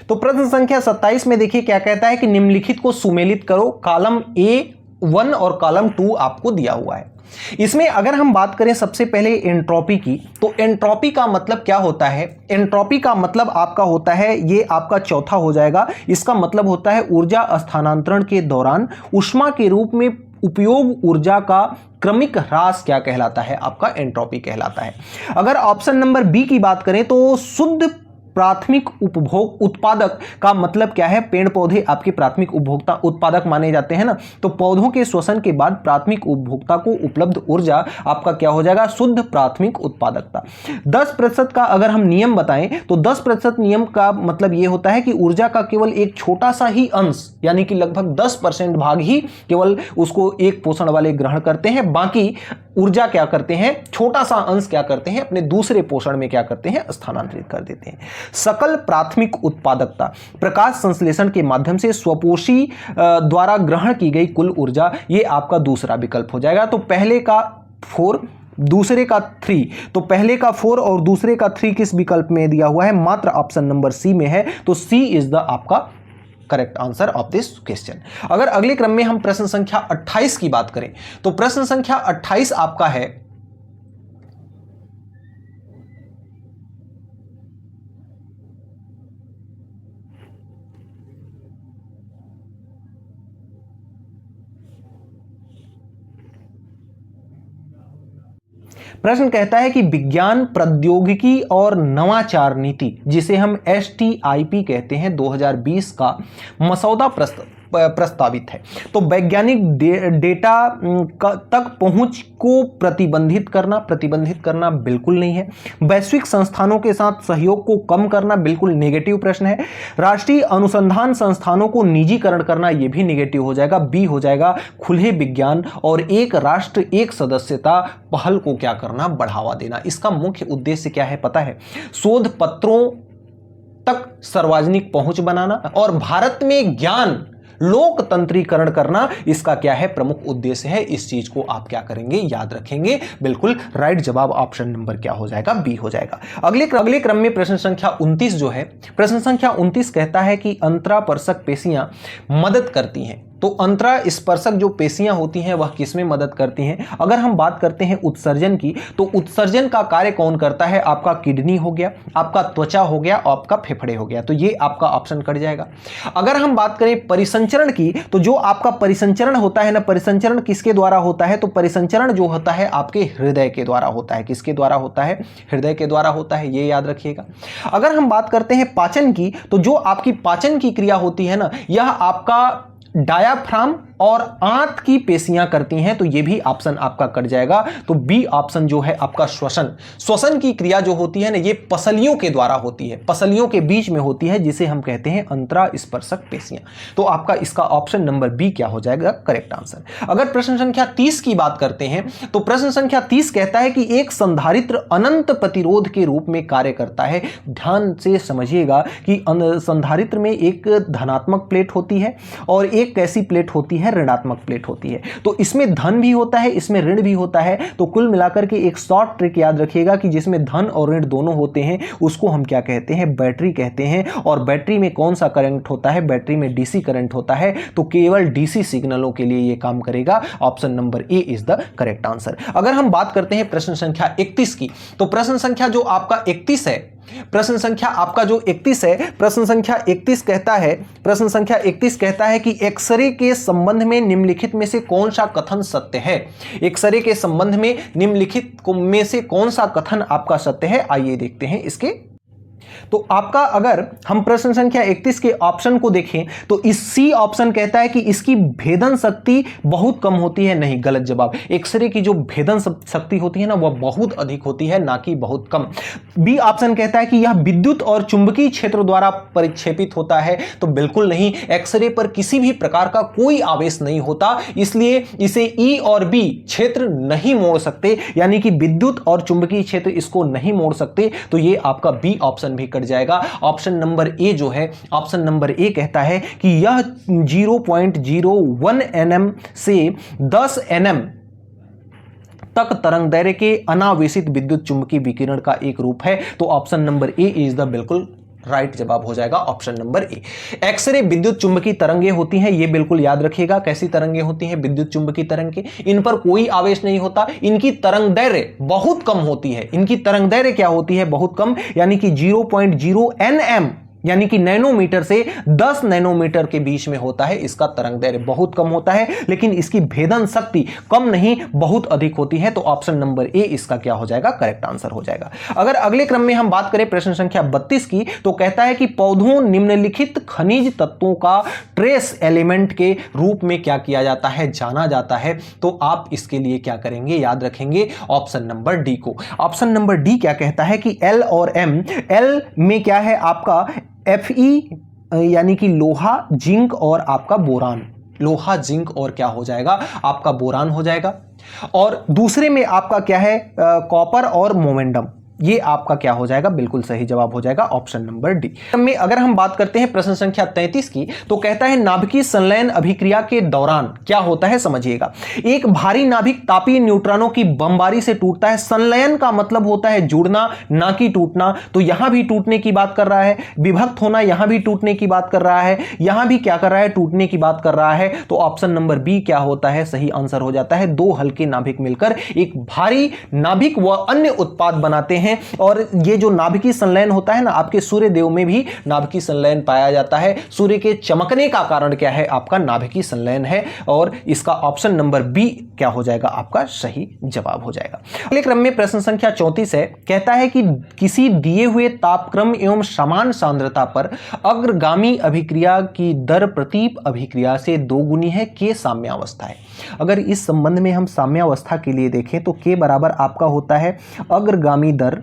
तो प्रश्न संख्या 27 में देखिए क्या कहता है कि निम्नलिखित को सुमेलित करो। कॉलम A1 और कॉलम 2 आपको दिया हुआ है। इसमें अगर हम बात करें सबसे पहले एंट्रोपी की, तो एंट्रोपी का मतलब क्या होता है? एंट्रोपी का मतलब आपका होता है, ये आपका चौथा हो जाएगा। इसका मतलब होता है ऊर्जा स्थानांतरण के दौरान ऊष्मा के रूप में उपयोग ऊर्जा का क्रमिक ह्रास क्या कहलाता है? आपका एंट्रोपी कहलाता है। अगर ऑप्शन नंबर बी की बात करें तो शुद्ध प्राथमिक उपभोग उत्पादक का मतलब क्या है? पेड़ पौधे आपके प्राथमिक उपभोक्ता उत्पादक माने जाते हैं ना, तो पौधों के श्वसन के बाद प्राथमिक उपभोक्ता को उपलब्ध ऊर्जा आपका क्या हो जाएगा? शुद्ध प्राथमिक उत्पादकता। 10% का अगर हम नियम बताएं तो 10% नियम का मतलब यह होता है कि ऊर्जा का केवल एक छोटा सा ही अंश, यानी कि लगभग 10% भाग ही केवल उसको एक पोषण वाले ग्रहण करते हैं, बाकी ऊर्जा क्या करते हैं? छोटा सा अंश क्या करते हैं? अपने दूसरे पोषण में क्या करते हैं? स्थानांतरित कर देते हैं। सकल प्राथमिक उत्पादकता प्रकाश संश्लेषण के माध्यम से स्वपोषी द्वारा ग्रहण की गई कुल ऊर्जा, ये आपका दूसरा विकल्प हो जाएगा। तो पहले का 4, दूसरे का 3, तो पहले का 4 और दूसरे का 3 किस विकल्प में दिया हुआ है? मात्र ऑप्शन नंबर सी में है। तो सी इज द आपका correct answer of this question. अगर अगले क्रम में हम प्रश्न संख्या 28 की बात करें, तो प्रश्न संख्या 28 आपका है, प्रश्न कहता है कि विज्ञान प्रौद्योगिकी और नवाचार नीति, जिसे हम STIP कहते हैं, 2020 का मसौदा प्रस्तावित है। तो वैज्ञानिक डेटा तक पहुंच को प्रतिबंधित करना बिल्कुल नहीं है। वैश्विक संस्थानों के साथ सहयोग को कम करना बिल्कुल नेगेटिव प्रश्न है। राष्ट्रीय अनुसंधान संस्थानों को निजीकरण करना यह भी नेगेटिव हो जाएगा, बी हो जाएगा। खुले विज्ञान और एक राष्ट्र एक सदस्यता पहल को क्या करना? बढ़ावा देना। इसका मुख्य उद्देश्य क्या है पता है? शोध पत्रों तक सार्वजनिक पहुंच बनाना और भारत में ज्ञान लोकतंत्रीकरण करना, इसका क्या है? प्रमुख उद्देश्य है। इस चीज को आप क्या करेंगे? याद रखेंगे। बिल्कुल राइट जवाब ऑप्शन नंबर क्या हो जाएगा? बी हो जाएगा। अगले क्रम में प्रश्न संख्या 29 जो है, प्रश्न संख्या 29 कहता है कि अंतरापर्शक पेशियां मदद करती हैं। तो अंतरास्पर्शक जो पेशियां होती हैं वह किसमें मदद करती हैं? अगर हम बात करते हैं उत्सर्जन की, तो उत्सर्जन का कार्य कौन करता है? आपका किडनी हो गया, आपका त्वचा हो गया, आपका फेफड़े हो गया। तो ये आपका ऑप्शन कट जाएगा। अगर हम बात करें परिसंचरण की, तो जो आपका परिसंचरण होता है ना, परिसंचरण किसके द्वारा होता है? तो परिसंचरण जो होता है आपके हृदय के द्वारा होता है। किसके द्वारा होता है? हृदय के द्वारा होता है, ये याद रखिएगा। अगर हम बात करते हैं पाचन की, तो जो आपकी पाचन की क्रिया होती है ना, यह आपका डायाफ्राम और आंत की पेशियां करती हैं। तो ये भी ऑप्शन आपका कट जाएगा। तो बी ऑप्शन जो है आपका श्वसन की क्रिया जो होती है ना, ये पसलियों के द्वारा होती है, पसलियों के बीच में होती है, जिसे हम कहते हैं अंतरास्पर्शक पेशियां। तो आपका इसका ऑप्शन नंबर बी क्या हो जाएगा? Correct answer. अगर प्रश्न संख्या 30 की बात करते हैं, तो प्रश्न संख्या 30 कहता है कि एक संधारित्र अनंत प्रतिरोध के रूप में कार्य करता है। ध्यान से समझिएगा कि संधारित्र में एक धनात्मक प्लेट होती है और एक कैसी प्लेट होती है? ऋणात्मक प्लेट होती है। तो इसमें धन भी होता है, इसमें ऋण भी होता है। तो कुल मिलाकर के एक शॉर्ट ट्रिक याद रखिएगा कि जिसमें धन और ऋण दोनों होते हैं, उसको हम क्या कहते हैं? बैटरी कहते हैं। और बैटरी में कौन सा करंट होता है? बैटरी में डीसी करंट होता है। तो केवल डीसी सिग्नलों के लिए यह काम करेगा। Option number A is the correct answer. अगर हम बात करते हैं प्रश्न संख्या 31 की, तो प्रश्न संख्या जो आपका 31 है, प्रश्न संख्या आपका जो 31 है, प्रश्न संख्या 31 कहता है कि एक्सरे के संबंध में निम्नलिखित में से कौन सा कथन सत्य है? एक्सरे के संबंध में निम्नलिखित में से कौन सा कथन आपका सत्य है? आइए देखते हैं इसके। तो आपका अगर हम प्रश्न संख्या 31 के ऑप्शन को देखें, तो इस सी ऑप्शन कहता है कि इसकी भेदन शक्ति बहुत कम होती है। नहीं, गलत जवाब। एक्सरे की जो भेदन शक्ति होती है ना, वह बहुत अधिक होती है, ना कि बहुत कम। बी ऑप्शन कहता है कि यह विद्युत और चुंबकीय क्षेत्र द्वारा परिक्षेपित होता है। तो बिल्कुल नहीं, एक्सरे पर किसी भी प्रकार का कोई आवेश नहीं होता, इसलिए इसे ई और बी क्षेत्र नहीं मोड़ सकते, यानी कि विद्युत और चुंबकीय क्षेत्र इसको नहीं मोड़ सकते। तो ये आपका बी ऑप्शन भी कट जाएगा। ऑप्शन नंबर ए जो है, ऑप्शन नंबर ए कहता है कि यह 0.01 nm से 10 nm तक तरंग दैर्ध्य के अनावेशित विद्युत चुंबकीय विकिरण का एक रूप है। तो option number A is the बिल्कुल राइट जवाब हो जाएगा, ऑप्शन नंबर ए। एक्सरे विद्युत चुंबकीय तरंगे होती हैं, ये बिल्कुल याद रखिएगा। कैसी तरंगे होती हैं? विद्युत चुंबकीय तरंगे, इन पर कोई आवेश नहीं होता, इनकी तरंग दैर्ध्य बहुत कम होती है। इनकी तरंग दैर्ध्य क्या होती है? बहुत कम, यानी कि 0.0 nm यानी कि नैनोमीटर से 10 नैनोमीटर के बीच में होता है। इसका तरंग दैर्ध्य बहुत कम होता है, लेकिन इसकी भेदन शक्ति कम नहीं बहुत अधिक होती है। तो ऑप्शन नंबर ए इसका क्या हो जाएगा? करेक्ट आंसर हो जाएगा। अगर अगले क्रम में हम बात करें प्रश्न संख्या 32 की, तो कहता है कि पौधों निम्नलिखित खनिज तत्वों का ट्रेस एलिमेंट के रूप में क्या किया जाता है? जाना जाता है। तो आप इसके लिए क्या करेंगे? याद रखेंगे ऑप्शन नंबर डी को। ऑप्शन नंबर डी क्या कहता है कि एल और एम, एल में क्या है आपका Fe यानी कि लोहा, जिंक और आपका बोरान, लोहा, जिंक और क्या हो जाएगा? आपका बोरान हो जाएगा। और दूसरे में आपका क्या है? कॉपर और मोमेंडम, ये आपका क्या हो जाएगा? बिल्कुल सही जवाब हो जाएगा, ऑप्शन नंबर डी। में अगर हम बात करते हैं प्रश्न संख्या 33 की, तो कहता है नाभिकीय संलयन अभिक्रिया के दौरान क्या होता है? समझिएगा, एक भारी नाभिक तापीय न्यूट्रॉनों की बमबारी से टूटता है। संलयन का मतलब होता है जुड़ना, ना कि टूटना। तो यहां भी टूटने की बात कर रहा है, विभक्त होना, यहां भी टूटने की बात कर रहा है, यहां भी क्या कर रहा है? टूटने की बात कर रहा है। तो ऑप्शन नंबर बी क्या होता है? सही आंसर हो जाता है। दो हल्के नाभिक मिलकर एक भारी नाभिक व अन्य उत्पाद बनाते हैं। और ये जो नाभिकीय संलयन होता है ना, आपके सूर्य देव में भी नाभिकीय संलयन पाया जाता है। सूर्य के चमकने का कारण क्या है? आपका नाभिकीय संलयन है। और इसका ऑप्शन नंबर बी क्या हो जाएगा? आपका सही जवाब हो जाएगा। अगले क्रम में प्रश्न संख्या 34 है, कहता है कि किसी दिए हुए तापक्रम एवं समान सांद्रता पर अग्रगामी अभिक्रिया की दर प्रतीप अभिक्रिया से दोगुनी है। के साम्यावस्था है। अगर इस संबंध में हम साम्यावस्था के लिए देखें तो के बराबर आपका होता है अग्रगामी दर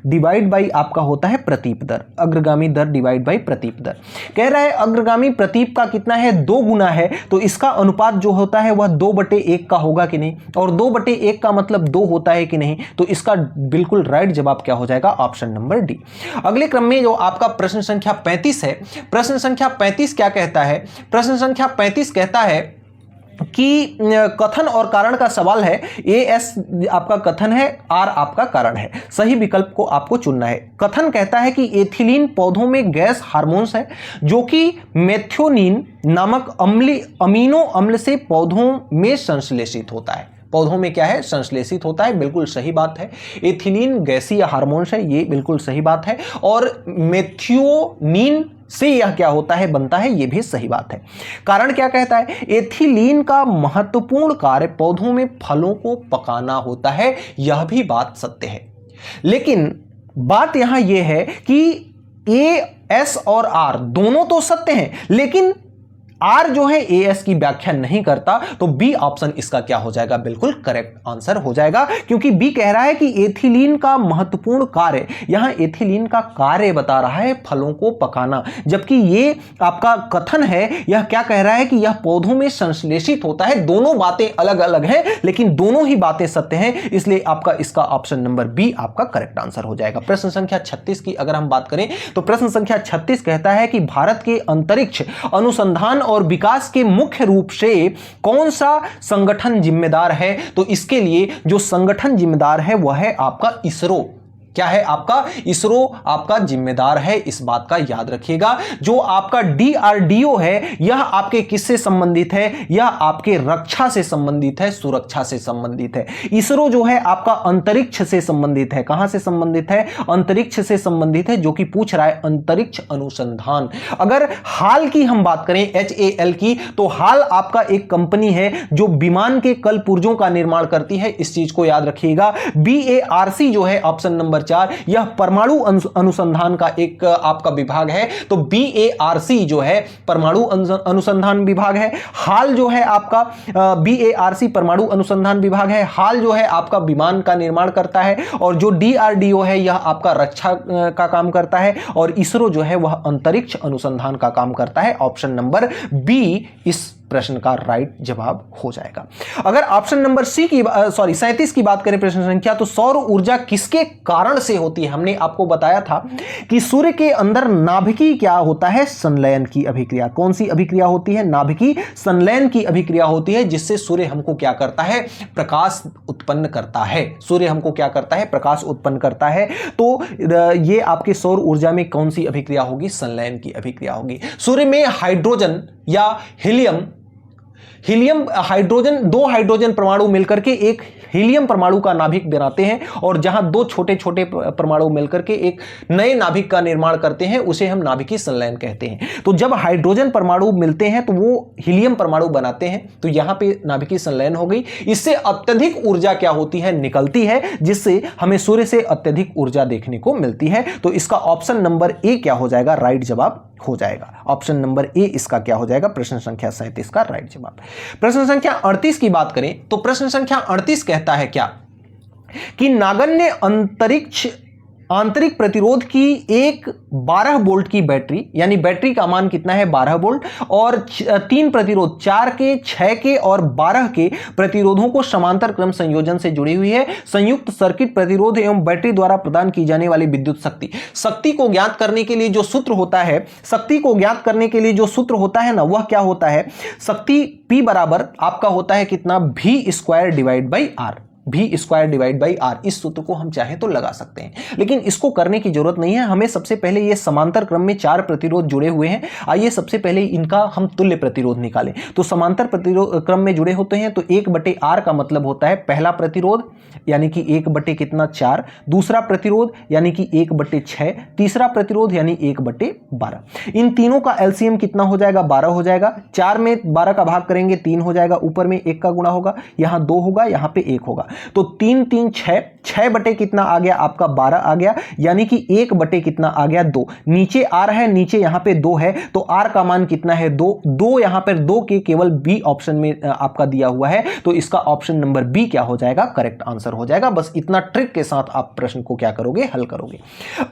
डिवाइड बाई आपका होता है प्रतीप दर। अग्रगामी दर डिवाइड बाई प्रतीप दर। कह रहा है अग्रगामी प्रतीप का कितना है? 2 गुना है। तो इसका अनुपात जो होता है वह 2/1 का होगा कि नहीं? और 2/1 का मतलब 2 होता है कि नहीं? तो इसका बिल्कुल राइट जवाब क्या हो जाएगा? Option number D. अगले क्रम में जो आपका प्रश्न संख्या 35 है, प्रश्न संख्या 35 क्या कहता है? प्रश्न संख्या 35 कहता है कि कथन और कारण का सवाल है। एस आपका कथन है, आर आपका कारण है। सही विकल्प को आपको चुनना है। कथन कहता है कि एथिलीन पौधों में गैस हार्मोन्स है जो कि मेथियोनिन नामक अमीनो अम्ल से पौधों में संश्लेषित होता है। पौधों में क्या है? संश्लेषित होता है। बिल्कुल सही बात है। एथिलीन गैसीय हार्मोन्स है, ये बिल्कुल सही बात है। और मेथियोनिन से यह क्या होता है? बनता है, ये भी सही बात है। कारण क्या कहता है? एथिलीन का महत्वपूर्ण कार्य पौधों में फलों को पकाना होता है, यह भी बात सत्य है। लेकिन बात यहां यह है कि ए, एस और आर दोनों तो सत्य हैं, लेकिन आर जो है एएस की व्याख्या नहीं करता। तो बी ऑप्शन इसका क्या हो जाएगा? बिल्कुल करेक्ट आंसर हो जाएगा, क्योंकि बी कह रहा है कि एथिलीन का महत्वपूर्ण कार्य, यहां एथिलीन का कार्य बता रहा है फलों को पकाना, जबकि ये आपका कथन है, यह क्या कह रहा है कि यह पौधों में संश्लेषित होता है। दोनों बातें अलग अलग हैं, लेकिन दोनों ही बातें सत्य हैं, इसलिए आपका इसका ऑप्शन नंबर बी आपका करेक्ट आंसर हो जाएगा। प्रश्न संख्या 36 की अगर हम बात करें तो प्रश्न संख्या 36 कहता है कि भारत के अंतरिक्ष अनुसंधान और विकास के मुख्य रूप से कौन सा संगठन जिम्मेदार है? तो इसके लिए जो संगठन जिम्मेदार है वह है आपका इसरो। क्या है? आपका इसरो आपका जिम्मेदार है। इस बात का याद रखिएगा। जो आपका डीआरडीओ है यह आपके किससे संबंधित है? यह आपके रक्षा से संबंधित है, सुरक्षा से संबंधित है। इसरो जो है आपका अंतरिक्ष से संबंधित है। कहां से संबंधित है? अंतरिक्ष से संबंधित है, जो कि पूछ रहा है अंतरिक्ष अनुसंधान। अगर हाल की हम बात करें HAL की, तो हाल आपका एक कंपनी है जो विमान के कल पुर्जों का निर्माण करती है। इस चीज को याद रखिएगा। BARC जो है ऑप्शन नंबर 4, यह परमाणु अनुसंधान का एक आपका विभाग है। तो BARC जो है परमाणु अनुसंधान विभाग है। हाल जो है आपका BARC परमाणु अनुसंधान विभाग है। हाल जो है आपका विमान का निर्माण करता है, और जो DRDO है यह आपका रक्षा का काम करता है, और इसरो जो है वह अंतरिक्ष अनुसंधान का काम करता है। ऑप्शन नंबर बी इस प्रश्न का राइट जवाब हो जाएगा। अगर ऑप्शन नंबर सी की 37 की बात करें प्रश्न संख्या, तो सौर ऊर्जा किसके कारण से होती है? हमने आपको बताया था कि सूर्य के अंदर नाभिकीय क्या होता है? संलयन की अभिक्रिया। कौन सी अभिक्रिया होती है? नाभिकीय संलयन की अभिक्रिया होती है, जिससे सूर्य हमको क्या करता है? प्रकाश उत्पन्न करता है। सूर्य हमको क्या करता है? प्रकाश उत्पन्न करता है। तो ये आपके सौर ऊर्जा में कौन सी अभिक्रिया होगी? संलयन की अभिक्रिया होगी। सूर्य में हाइड्रोजन या हीलियम हाइड्रोजन, दो हाइड्रोजन परमाणु मिलकर के एक हीलियम परमाणु का नाभिक बनाते हैं, और जहां दो छोटे छोटे परमाणु मिलकर के एक नए नाभिक का निर्माण करते हैं, उसे हम नाभिकीय संलयन कहते हैं। तो जब हाइड्रोजन परमाणु मिलते हैं तो वो हीलियम परमाणु बनाते हैं, तो यहां पे नाभिकीय संलयन हो गई। इससे अत्यधिक ऊर्जा क्या होती है? निकलती है, जिससे हमें सूर्य से अत्यधिक ऊर्जा देखने को मिलती है। तो इसका ऑप्शन नंबर ए क्या हो जाएगा? राइट जवाब हो जाएगा। ऑप्शन नंबर ए इसका क्या हो जाएगा? प्रश्न संख्या 37 का राइट जवाब। प्रश्न संख्या 38 की बात करें तो प्रश्न संख्या 38 कहता है क्या कि नगण्य आंतरिक प्रतिरोध की एक 12 वोल्ट की बैटरी, यानी बैटरी का मान कितना है? 12 वोल्ट, और 3 प्रतिरोध 4 के, 6 के और 12 के प्रतिरोधों को समांतर क्रम संयोजन से जुड़ी हुई है। संयुक्त सर्किट प्रतिरोध एवं बैटरी द्वारा प्रदान की जाने वाली विद्युत शक्ति को ज्ञात करने के लिए जो सूत्र होता है, ना, वह क्या होता है? शक्ति P बराबर आपका होता है कितना? V² divide by R। V² divide by R। इस सूत्र को हम चाहे तो लगा सकते हैं, लेकिन इसको करने की जरूरत नहीं है। हमें सबसे पहले ये समांतर क्रम में 4 प्रतिरोध जुड़े हुए हैं, आइए सबसे पहले इनका हम तुल्य प्रतिरोध निकालें। तो समांतर प्रतिरोध क्रम में जुड़े होते हैं, तो 1/R का मतलब होता है पहला प्रतिरोध यानी कि 1/4, दूसरा प्रतिरोध यानी कि 1/6, तीसरा प्रतिरोध यानी 1/12। इन तीनों का एलसीएम कितना हो जाएगा? 12 हो जाएगा। 4 में 12 का भाग करेंगे 3 हो जाएगा, ऊपर में 1 का गुणा होगा, यहां 2 होगा, यहां पे 1 होगा। तो 3 3 6 बटे कितना आ गया? आपका 12 आ गया, यानी कि 1 बटे कितना आ गया? 2। नीचे R है, नीचे यहां पे 2 है, तो R का मान कितना है? 2 यहां पर 2 के केवल बी ऑप्शन में आपका दिया हुआ है, तो इसका ऑप्शन नंबर बी क्या हो जाएगा? करेक्ट आंसर हो जाएगा। बस इतना ट्रिक के साथ आप प्रश्न को क्या करोगे? हल करोगे।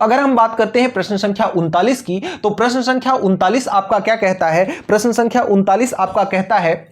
अगर हम बात करते हैं प्रश्न संख्या 39 की, तो प्रश्न संख्या 39 आपका क्या कहता है? प्रश्न संख्या 39 आपका कहता है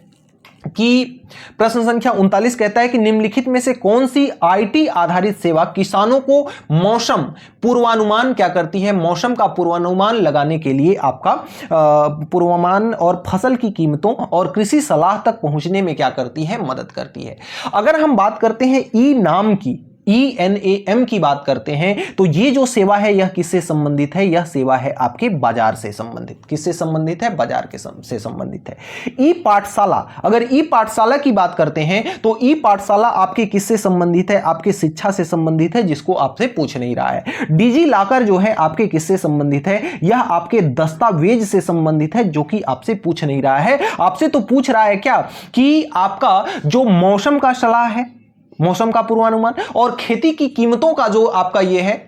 कि निम्नलिखित में से कौन सी आईटी आधारित सेवा किसानों को मौसम पूर्वानुमान क्या करती है? मौसम का पूर्वानुमान लगाने के लिए आपका पूर्वानुमान और फसल की कीमतों और कृषि सलाह तक पहुंचने में क्या करती है? मदद करती है। अगर हम बात करते हैं ई-नाम की, ENAM की बात करते हैं, तो ये जो सेवा है यह किससे संबंधित है? यह सेवा है आपके बाजार से संबंधित। किससे संबंधित है? बाजार के से संबंधित है। ई पाठशाला, अगर ई पाठशाला की बात करते हैं तो ई पाठशाला आपके किससे संबंधित है? आपके शिक्षा से संबंधित है, जिसको आपसे पूछ नहीं रहा है। डिजी लॉकर जो है आपके किससे संबंधित है? यह आपके दस्तावेज से संबंधित है, जो कि आपसे पूछ नहीं रहा है। आपसे तो पूछ रहा है क्या कि आपका जो मौसम का सलाह है, मौसम का पूर्वानुमान और खेती की कीमतों का जो आपका ये है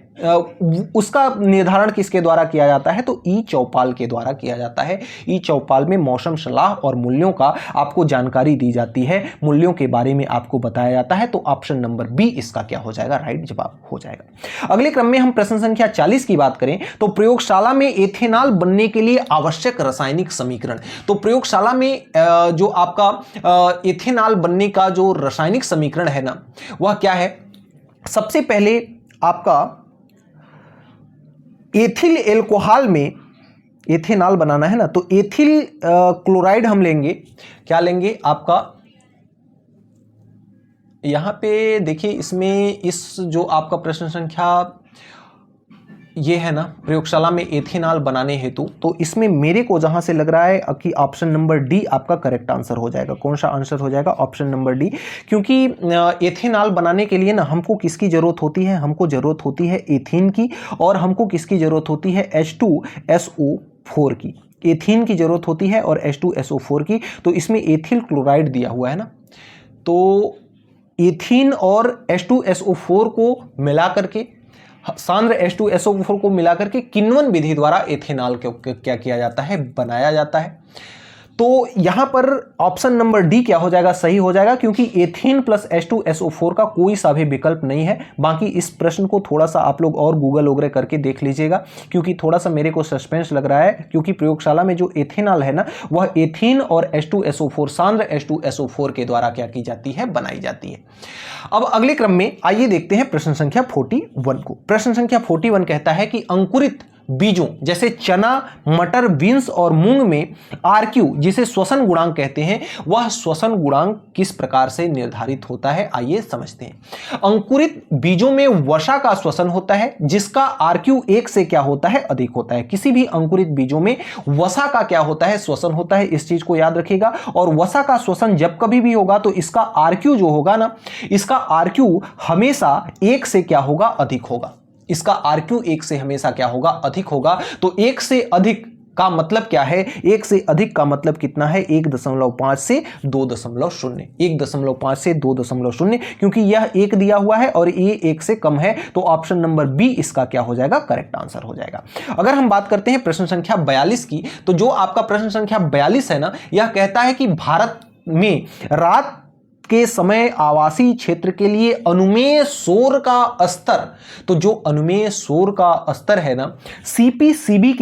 उसका निर्धारण किसके द्वारा किया जाता है? तो ई चौपाल के द्वारा किया जाता है। ई चौपाल में मौसम सलाह और मूल्यों का आपको जानकारी दी जाती है, मूल्यों के बारे में आपको बताया जाता है। तो ऑप्शन नंबर बी इसका क्या हो जाएगा? राइट जवाब हो जाएगा। अगले क्रम में हम प्रश्न संख्या 40 की बात करें तो प्रयोगशाला में एथेनॉल बनने के लिए आवश्यक रासायनिक समीकरण। तो प्रयोगशाला में जो आपका एथेनॉल बनने का जो रासायनिक समीकरण है ना, वह क्या है? सबसे पहले आपका एथिल एल्कोहल में एथेनॉल बनाना है ना, तो एथिल क्लोराइड हम लेंगे। क्या लेंगे? आपका यहां पे देखिए, इसमें इस जो आपका प्रश्न संख्या ये है ना, प्रयोगशाला में एथेनॉल बनाने हेतु, तो इसमें मेरे को जहां से लग रहा है कि ऑप्शन नंबर डी आपका करेक्ट आंसर हो जाएगा। कौन सा आंसर हो जाएगा? Option number D. क्योंकि एथेनॉल बनाने के लिए ना हमको किसकी जरूरत होती है? हमको जरूरत होती है एथीन की, और हमको किसकी जरूरत होती है? H2SO4 की। एथीन की जरूरत होती है और H2SO4 की। तो इसमें एथिल क्लोराइड दिया हुआ है ना, तो एथीन और H2SO4 को मिला करके, सांद्र H2SO4 को मिलाकर के किण्वन विधि द्वारा एथेनॉल को क्या किया जाता है? बनाया जाता है। तो यहां पर ऑप्शन नंबर डी क्या हो जाएगा, सही हो जाएगा, क्योंकि एथीन प्लस H2SO4 का कोई सा भी विकल्प नहीं है। बाकी इस प्रश्न को थोड़ा सा आप लोग और गूगल वगैरह करके देख लीजिएगा, क्योंकि थोड़ा सा मेरे को सस्पेंस लग रहा है, क्योंकि प्रयोगशाला में जो एथेनॉल है ना, वह एथीन और H2SO4 सांद्र H2SO4 के द्वारा क्या की जाती है, बनाई जाती है। अब अगले क्रम में आइए देखते हैं प्रश्न संख्या 41 को। प्रश्न संख्या 41 कहता है कि अंकुरित बीजों जैसे चना, मटर, बीन्स और मूंग में RQ जिसे श्वसन गुणांक कहते हैं, वह श्वसन गुणांक किस प्रकार से निर्धारित होता है, आइए समझते हैं। अंकुरित बीजों में वसा का श्वसन होता है, जिसका RQ 1 से क्या होता है, अधिक होता है। किसी भी अंकुरित बीजों में वसा का क्या होता है, श्वसन होता है, इस चीज को याद रखिएगा। और वसा का श्वसन जब कभी भी होगा तो इसका RQ जो होगा ना, इसका RQ हमेशा 1 से क्या होगा, अधिक होगा। इसका RQ 1 से हमेशा क्या होगा, अधिक होगा। तो 1 से अधिक का मतलब क्या है, 1 से अधिक का मतलब कितना है, 1.5 से 2.0, 1.5 से 2.0, क्योंकि यह 1 दिया हुआ है और ये 1 से कम है, तो ऑप्शन नंबर बी इसका क्या हो जाएगा, करेक्ट आंसर हो जाएगा। अगर हम बात करते हैं प्रश्न संख्या 42 की, तो जो आपका प्रश्न संख्या 42 है ना, यह कहता है कि भारत में रात के समय आवासीय क्षेत्र के लिए अनुमेय शोर का स्तर, तो जो अनुमेय शोर का स्तर है ना, सीपीसीबी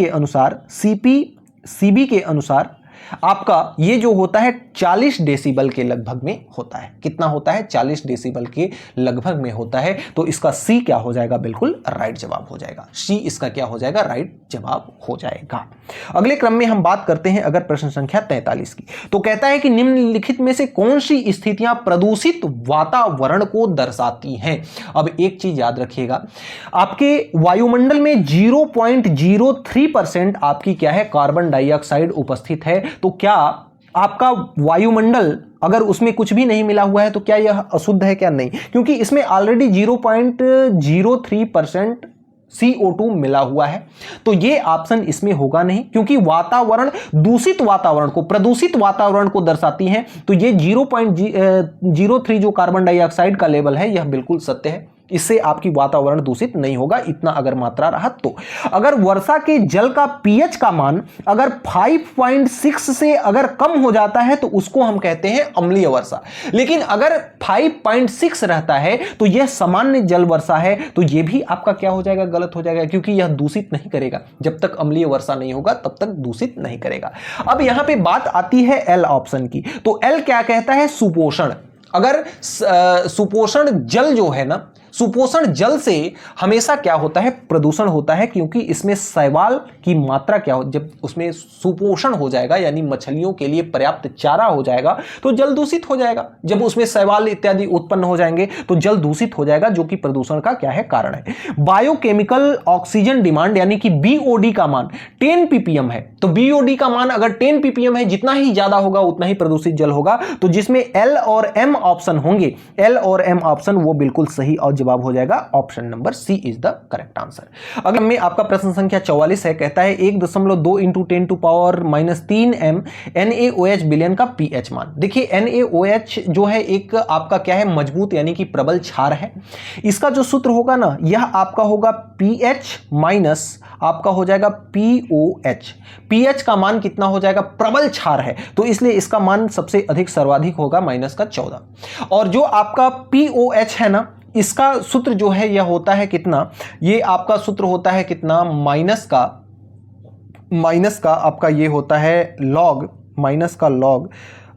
के अनुसार आपका ये जो होता है 40 डेसिबल के लगभग में होता है। कितना होता है, 40 डेसिबल के लगभग में होता है। तो इसका सी क्या हो जाएगा, बिल्कुल राइट जवाब हो जाएगा। सी इसका क्या हो जाएगा, राइट जवाब हो जाएगा। अगले क्रम में हम बात करते हैं अगर प्रश्न संख्या 43 की, तो कहता है कि निम्नलिखित में से कौन सी स्थितियां प्रदूषित वातावरण को दर्शाती हैं। अब एक चीज याद रखिएगा, आपके वायुमंडल में 0.03% आपकी क्या है, कार्बन डाइऑक्साइड उपस्थित है। तो क्या आपका वायुमंडल अगर उसमें कुछ भी नहीं मिला हुआ है तो क्या यह अशुद्ध है, क्या नहीं, क्योंकि इसमें ऑलरेडी 0.03% CO2 मिला हुआ है। तो ये ऑप्शन इसमें होगा नहीं, क्योंकि वातावरण दूषित वातावरण को, प्रदूषित वातावरण को दर्शाती है। तो ये 0.03 जो कार्बन डाइऑक्साइड का लेवल है, यह बिल्कुल सत्य है। इससे आपकी वातावरण दूषित नहीं होगा, इतना अगर मात्रा रहा तो। अगर वर्षा के जल का पीएच का मान अगर 5.6 से अगर कम हो जाता है तो उसको हम कहते हैं अम्लीय वर्षा। लेकिन अगर 5.6 रहता है तो यह सामान्य जल वर्षा है। तो यह भी आपका क्या हो जाएगा, गलत हो जाएगा, क्योंकि यह दूषित नहीं करेगा। जब तक अम्लीय वर्षा नहीं होगा तब तक दूषित नहीं करेगा। अब यहां पर बात आती है एल ऑप्शन की। तो एल क्या कहता है, सुपोषण। अगर सुपोषण जल जो है ना, सुपोषण जल से हमेशा क्या होता है, प्रदूषण होता है, क्योंकि इसमें शैवाल की मात्रा क्या हो, जब उसमें सुपोषण हो जाएगा यानी मछलियों के लिए पर्याप्त चारा हो जाएगा तो जल दूषित हो जाएगा। जब उसमें शैवाल इत्यादि उत्पन्न हो जाएंगे तो जल दूषित हो जाएगा, जो कि प्रदूषण का क्या है, कारण है। बायोकेमिकल ऑक्सीजन डिमांड यानी कि BOD का मान 10 ppm है। तो BOD का मान अगर 10 ppm है, जितना ही ज्यादा होगा उतना ही प्रदूषित जल होगा। तो जिसमें L और M ऑप्शन होंगे, L और M ऑप्शन वो बिल्कुल सही और जवाब हो जाएगा। Option number C is the correct answer. अगर में आपका प्रश्न संख्या 44 है, कहता है 1.2 × 10⁻³ m NaOH बिलियन का pH मान। देखिए NaOH जो है एक आपका क्या है, मजबूत यानी कि प्रबल क्षार है। इसका जो सूत्र होगा ना, यह आपका होगा pH माइनस आपका हो जाएगा POH। pH का मान कितना हो जाएगा, प्रबल क्षार है तो इसलिए इसका मान सबसे अधिक सर्वाधिक होगा -14। और जो आपका POH है ना, इसका सूत्र जो है यह होता है कितना, ये आपका सूत्र होता है कितना, माइनस का आपका ये होता है लॉग, माइनस का लॉग,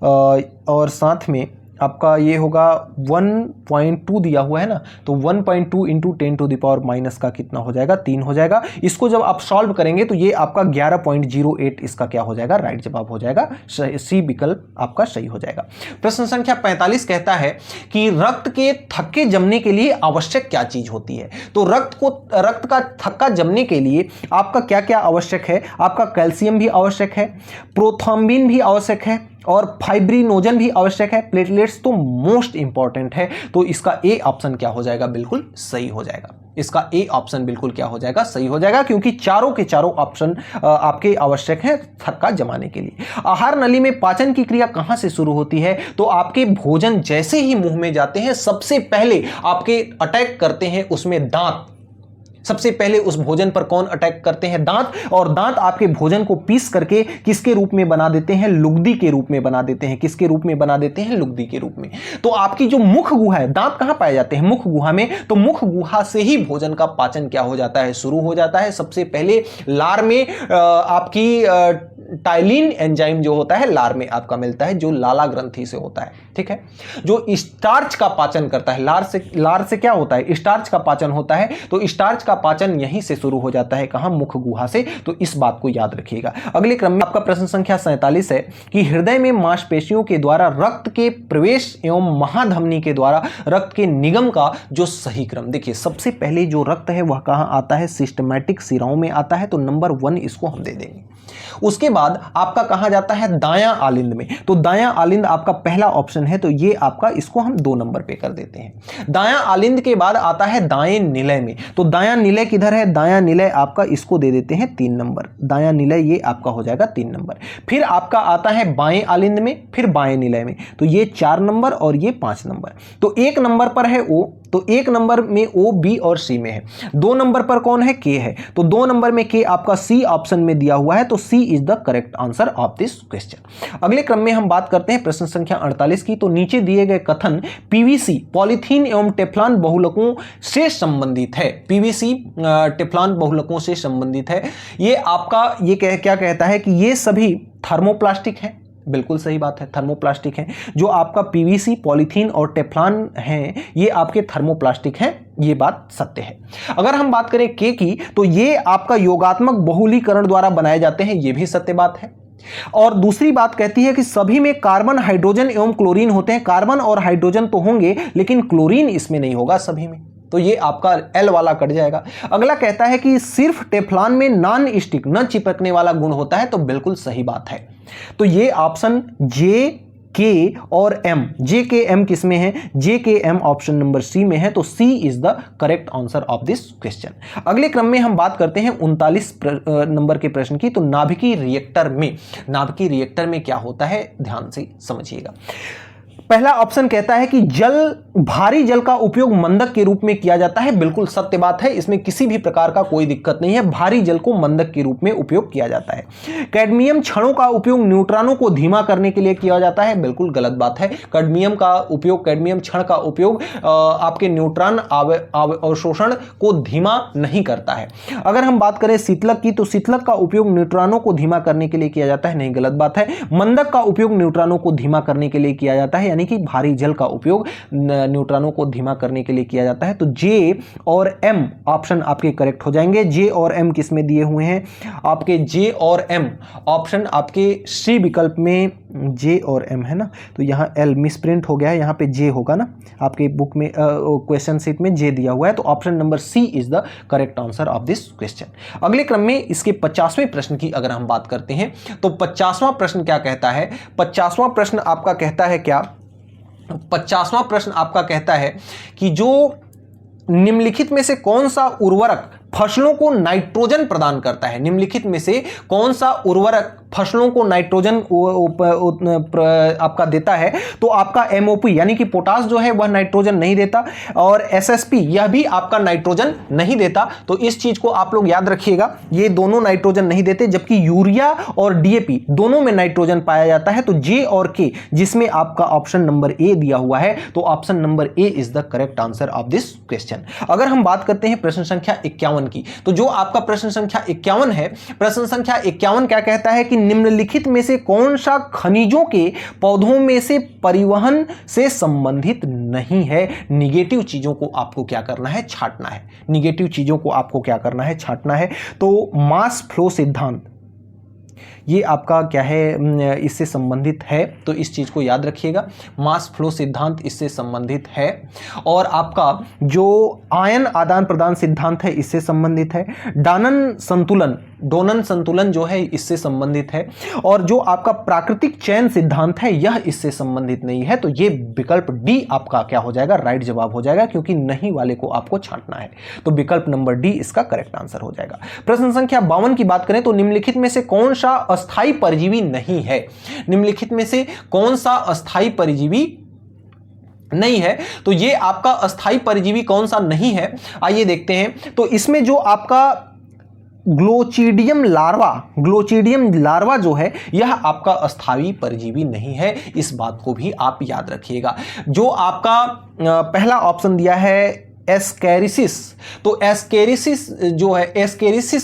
और साथ में आपका ये होगा 1.2 दिया हुआ है ना, तो 1.2 × 10⁻⁻ का कितना हो जाएगा, 3 हो जाएगा। इसको जब आप सॉल्व करेंगे तो ये आपका 11.08 इसका क्या हो जाएगा, राइट जवाब हो जाएगा। सी विकल्प आपका सही हो जाएगा। प्रश्न संख्या 45 कहता है कि रक्त के थक्के जमने के लिए आवश्यक क्या चीज होती है। तो रक्त का थक्का जमने के लिए आपका क्या क्या आवश्यक है, आपका कैल्शियम भी आवश्यक है, प्रोथ्रोम्बिन भी आवश्यक है, और फाइब्रिनोजन भी आवश्यक है। प्लेटलेट्स तो मोस्ट इंपॉर्टेंट है। तो इसका ए ऑप्शन क्या हो जाएगा, बिल्कुल सही हो जाएगा। इसका ए ऑप्शन बिल्कुल क्या हो जाएगा, सही हो जाएगा, क्योंकि चारों के चारों ऑप्शन आपके आवश्यक हैं थक्का जमाने के लिए। आहार नली में पाचन की क्रिया कहां से शुरू होती है। तो आपके भोजन जैसे ही मुंह में जाते हैं सबसे पहले आपके अटैक करते हैं उसमें दांत। सबसे पहले उस भोजन पर कौन अटैक करते हैं? दांत। और दांत आपके भोजन को पीस करके किसके रूप में बना देते हैं? लुगदी के रूप में बना देते हैं। किसके रूप में बना देते हैं? लुगदी के रूप में। तो आपकी जो मुख गुहा है, दांत कहां पाए जाते हैं? मुख गुहा में। तो मुख गुहा से ही भोजन का पाचन क्या हो जाता है? शुरू हो जाता है। सबसे पहले लार में आपकी टाइलिन एंजाइम जो होता है लार में आपका मिलता है, जो लाला ग्रंथि से होता है। ठीक है, जो स्टार्च का पाचन करता है। लार से क्या होता है? स्टार्च का पाचन होता है। तो स्टार्च का पाचन यहीं से शुरू हो जाता है। कहां? मुख गुहा से। तो इस बात को याद रखिएगा। अगले क्रम में आपका प्रश्न संख्या 47 है कि हृदय में मांसपेशियों के द्वारा रक्त के प्रवेश एवं महाधमनी के द्वारा रक्त के निगम का जो सही क्रम। देखिए, सबसे पहले जो रक्त है वह कहां आता है? सिस्टमैटिक शिराओं में आता है। तो नंबर 1 इसको हम दे देंगे। उसके बाद आपका कहा जाता है दायां आलिंद में। तो दायां आलिंद आपका पहला ऑप्शन है, तो ये आपका, इसको हम 2 नंबर पे कर देते हैं। दायां आलिंद के बाद आता है दाएं निलय में। तो दायां निलय किधर है? दायां निलय आपका, इसको दे देते हैं 3 नंबर। दायां निलय ये आपका हो जाएगा 3 नंबर। फिर आपका आता है बाएं आलिंद में, फिर बाएं निलय में। तो ये 4 नंबर और ये 5 नंबर। तो 1 नंबर पर है ओ, तो 1 नंबर में ओ, बी और सी में है। 2 नंबर पर कौन है? के है। तो 2 नंबर में के आपका सी ऑप्शन में दिया हुआ है। तो C is the correct answer of this question. अगले क्रम में हम बात करते हैं प्रश्न संख्या 48 की। तो नीचे दिए गए कथन पीवीसी पॉलीथीन एवं टेफ्लॉन बहुलकों से संबंधित है। पीवीसी टेफ्लॉन बहुलकों से संबंधित है। ये आपका ये क्या कहता है कि ये सभी थर्मोप्लास्टिक है। बिल्कुल सही बात है, थर्मोप्लास्टिक है। जो आपका पीवीसी, पॉलीथीन और टेफ्लॉन हैं, ये आपके थर्मोप्लास्टिक हैं। ये बात सत्य है। अगर हम बात करें के की, तो ये आपका योगात्मक बहुलीकरण द्वारा बनाए जाते हैं। ये भी सत्य बात है। और दूसरी बात कहती है कि सभी में कार्बन, हाइड्रोजन एवं क्लोरीन होते हैं। कार्बन और हाइड्रोजन तो होंगे, लेकिन क्लोरीन इसमें नहीं होगा सभी में। तो ये आपका एल वाला कट जाएगा। अगला कहता है कि सिर्फ टेफ्लॉन में नॉन स्टिक, न चिपकने वाला गुण होता है। तो बिल्कुल सही बात है। तो ये ऑप्शन जे, के और एम, जे के एम किसमें है? जे के एम ऑप्शन नंबर सी में है। तो C is the correct answer of this question. अगले क्रम में हम बात करते हैं 39 नंबर के प्रश्न की। तो नाभिकीय रिएक्टर में, नाभिकीय रिएक्टर में क्या होता है? ध्यान से समझिएगा। पहला ऑप्शन कहता है कि भारी जल का उपयोग मंदक के रूप में किया जाता है। बिल्कुल सत्य बात है, इसमें किसी भी प्रकार का कोई दिक्कत नहीं है। भारी जल को मंदक के रूप में उपयोग किया जाता है। कैडमियम क्षणों का उपयोग न्यूट्रॉनों को धीमा करने के लिए किया जाता है। बिल्कुल गलत बात है। कैडमियम का उपयोग, कैडमियम क्षण का उपयोग आपके न्यूट्रॉन अवशोषण को धीमा नहीं करता है। अगर हम बात करें शीतलक की, तो शीतलक का उपयोग न्यूट्रॉनों को धीमा करने के लिए किया जाता है। नहीं, गलत बात है। मंदक का उपयोग न्यूट्रॉनों को धीमा करने के लिए किया जाता है, यानी कि भारी जल का उपयोग न्यूट्रॉनों को धीमा करने के लिए किया जाता है। तो जे और एम ऑप्शन आपके करेक्ट हो जाएंगे। जे और एम किस में दिए हुए हैं? आपके जे और एम ऑप्शन आपके सी विकल्प में जे और एम है ना। तो यहां एल मिसप्रिंट हो गया है, यहां पे जे होगा ना। आपके बुक में क्वेश्चन शीट में जे दिया हुआ है। तो option number C is the correct answer of this question. अगले क्रम में इसके 50वें प्रश्न की अगर हम बात करते हैं, तो 50वां प्रश्न क्या कहता है? 50वां प्रश्न आपका कहता है क्या? 50वां प्रश्न आपका कहता है कि जो निम्नलिखित में से कौन सा उर्वरक फसलों को नाइट्रोजन प्रदान करता है? निम्नलिखित में से कौन सा उर्वरक फसलों को नाइट्रोजन आपका देता है? तो आपका एमओपी यानी कि पोटास जो है वह नाइट्रोजन नहीं देता, और एसएसपी यह भी आपका नाइट्रोजन नहीं देता। तो इस चीज को आप लोग याद रखिएगा, ये दोनों नाइट्रोजन नहीं देते, जबकि यूरिया और डीएपी दोनों में नाइट्रोजन पाया जाता है। तो जे और के, जिसमें आपका ऑप्शन नंबर ए दिया हुआ है, तो option number A is the correct answer of this question. अगर हम बात करते हैं प्रश्न संख्या 51 की, तो जो आपका प्रश्न संख्या 51 है, प्रश्न संख्या 51 क्या कहता है कि निम्नलिखित में से कौन सा खनिजों के पौधों में से परिवहन से संबंधित नहीं है? निगेटिव चीजों को आपको क्या करना है? छांटना है। निगेटिव चीजों को आपको क्या करना है? छांटना है। तो मास फ्लो सिद्धांत ये आपका क्या है? इससे संबंधित है। तो इस चीज को याद रखिएगा, मास फ्लो सिद्धांत इससे संबंधित है। और आपका जो आयन आदान प्रदान सिद्धांत है इससे संबंधित है। डोनन संतुलन जो है इससे संबंधित है। और जो आपका प्राकृतिक चयन सिद्धांत है यह इससे संबंधित नहीं है। तो ये विकल्प डी आपका क्या हो जाएगा? राइट जवाब हो जाएगा, क्योंकि नहीं वाले को आपको छांटना है। तो विकल्प नंबर डी इसका करेक्ट आंसर हो जाएगा। प्रश्न संख्या 52 की बात करें, तो निम्नलिखित में से कौन सा अस्थायी परजीवी नहीं है? निम्नलिखित में से कौन सा अस्थायी परजीवी नहीं है। तो ये आपका अस्थाई परजीवी कौन सा नहीं है, आइए देखते हैं। तो इसमें जो आपका ग्लोचिडियम लार्वा जो है यह आपका अस्थाई परजीवी नहीं है, इस बात को भी आप याद रखिएगा। जो आपका पहला ऑप्शन दिया है एस्केरिसिस, तो एस्केरिसिस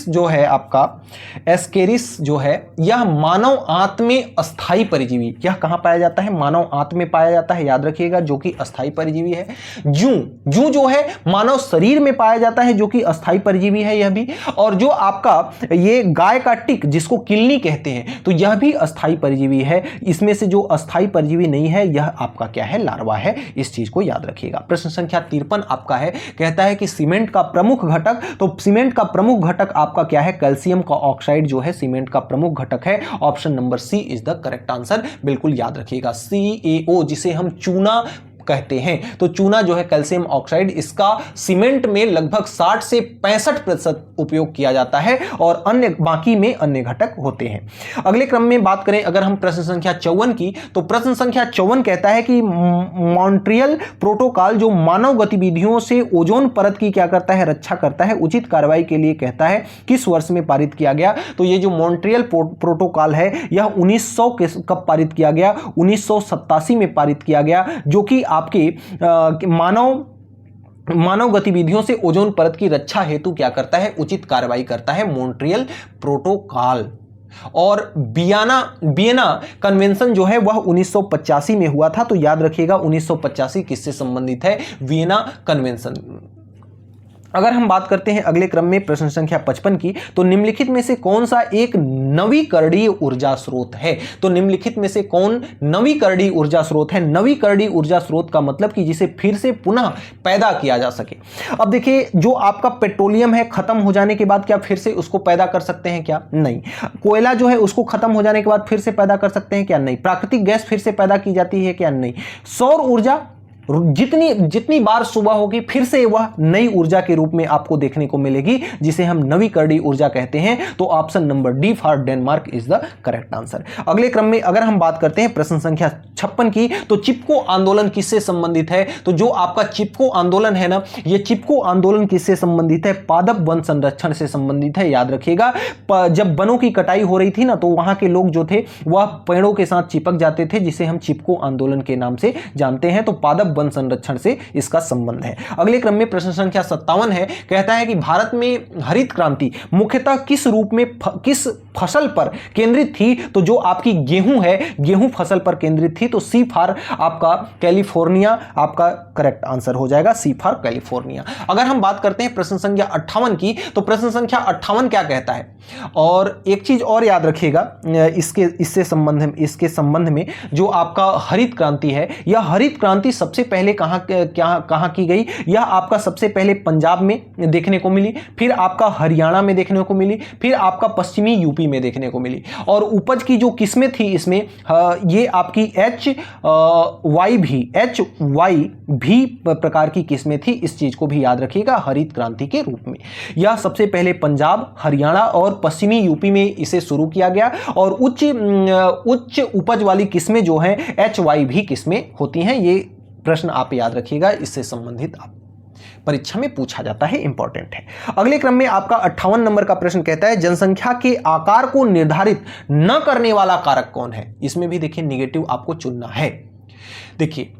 जो है आपका एस्केरिस जो है यह मानव आंत में अस्थाई परजीवी, यह कहां पाया जाता है, मानव आंत में पाया जाता है, याद रखिएगा, जो कि अस्थाई परजीवी है। जूं जो है मानव शरीर में पाया जाता है, जो कि अस्थाई परजीवी है यह भी। और जो आपका ये गाय का टिक जिसको किलनी कहते हैं, तो यह भी अस्थाई परजीवी है। इसमें से जो अस्थाई परजीवी नहीं है यह आपका क्या है, लार्वा है, इस चीज को याद रखिएगा। प्रश्न संख्या 53 आपका है, कहता है कि सीमेंट का प्रमुख घटक, तो सीमेंट का प्रमुख घटक आपका क्या है, कैल्शियम का ऑक्साइड जो है सीमेंट का प्रमुख घटक है। Option number C is the correct answer, बिल्कुल याद रखिएगा। CaO जिसे हम चूना कहते हैं, तो चूना जो है कैल्शियम ऑक्साइड, इसका सीमेंट में लगभग 60 से 65% उपयोग किया जाता है और अन्य बाकी में अन्य घटक होते हैं। अगले क्रम में बात करें अगर हम प्रश्न संख्या 54 की, तो प्रश्न संख्या 54 कहता है कि मॉन्ट्रियल प्रोटोकॉल जो मानव गतिविधियों से ओजोन परत की क्या करता है, रक्षा करता है, उचित कार्रवाई के लिए कहता है, किस वर्ष में पारित किया गया। तो ये जो मॉन्ट्रियल प्रोटोकॉल है यह 1900 के कब पारित किया गया, 1987 में पारित किया गया, जो कि आपके मानव गतिविधियों से ओजोन परत की रक्षा हेतु क्या करता है, उचित कार्रवाई करता है, मॉन्ट्रियल प्रोटोकॉल। और वियना कन्वेंशन जो है वह 1985 में हुआ था, तो याद रखिएगा 1985 किससे संबंधित है, वियना कन्वेंशन। अगर हम बात करते हैं अगले क्रम में प्रश्न संख्या 55 की, तो निम्नलिखित में से कौन सा एक नवीकरणीय ऊर्जा स्रोत है। तो निम्नलिखित में से कौन नवीकरणीय ऊर्जा स्रोत है। नवीकरणीय ऊर्जा स्रोत का मतलब कि जिसे फिर से पुनः पैदा किया जा सके। अब देखिए जो आपका पेट्रोलियम है खत्म हो जाने के बाद क्या फिर से उसको पैदा कर सकते हैं क्या, नहीं। कोयला जो है उसको खत्म हो जाने के बाद फिर से पैदा कर सकते हैं क्या, नहीं। प्राकृतिक गैस फिर से पैदा की जाती है क्या, नहीं। सौर ऊर्जा जितनी बार सुबह होगी फिर से वह नई ऊर्जा के रूप में आपको देखने को मिलेगी, जिसे हम नवीकरणीय ऊर्जा कहते हैं। तो option number D for Denmark is the correct answer. अगले क्रम में अगर हम बात करते हैं प्रश्न संख्या 56 की, तो चिपको आंदोलन किससे संबंधित है। तो जो आपका चिपको आंदोलन है ना, यह चिपको आंदोलन किससे संबंधित है, पादप वन संरक्षण से संबंधित है। याद रखिएगा जब वनों की कटाई हो रही थी ना, तो वहां के लोग जो थे वह पेड़ों के साथ चिपक जाते थे, जिसे हम चिपको आंदोलन के नाम से जानते हैं। तो पादप वन संरक्षण से इसका संबंध है। अगले क्रम में प्रश्न संख्या 57 है, कहता है कि भारत में हरित क्रांति मुख्यतः किस रूप में किस फसल पर केंद्रित थी। तो जो आपकी गेहूं है, गेहूं फसल पर केंद्रित थी। तो सी फॉर आपका कैलिफोर्निया आपका करेक्ट आंसर हो जाएगा, सी फॉर कैलिफोर्निया। अगर हम बात करते हैं प्रश्न संख्या 58 की, तो प्रश्न संख्या 58 क्या कहता है। और एक चीज और याद रखिएगा इसके संबंध में जो आपका हरित क्रांति है, यह हरित क्रांति सबसे पहले कहां की गई। यह आपका सबसे पहले पंजाब में देखने को मिली, फिर आपका हरियाणा में देखने को मिली, फिर आपका पश्चिमी यूपी में देखने को मिली। और उपज की जो किस्में थी इसमें ये आपकी HY भी प्रकार की किस्में थी। इस चीज को भी याद रखिएगा हरित क्रांति के रूप में। यह सबसे पहले पंजाब, हरियाणा और पश्चिमी यूपी में इसे शुरू किया गया। और उच्च उपज वाली किस्में जो हैं HY भी किस्में होती हैं। ये प्रश्न आप याद रखिएगा, इससे संबंधित आप परीक्षा में पूछा जाता है, इंपॉर्टेंट है। अगले क्रम में आपका 58 नंबर का प्रश्न कहता है जनसंख्या के आकार को निर्धारित न करने वाला कारक कौन है। इसमें भी देखिए निगेटिव आपको चुनना है। देखिए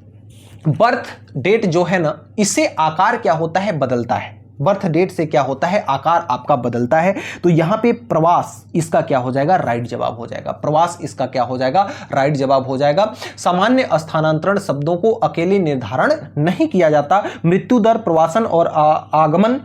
बर्थ डेट जो है ना, इससे आकार क्या होता है, बदलता है। बर्थ डेट से क्या होता है, आकार आपका बदलता है। तो यहां पे प्रवास इसका क्या हो जाएगा, राइट जवाब हो जाएगा। प्रवास इसका क्या हो जाएगा, राइट जवाब हो जाएगा। सामान्य स्थानांतरण शब्दों को अकेले निर्धारण नहीं किया जाता। मृत्यु दर, प्रवासन और आगमन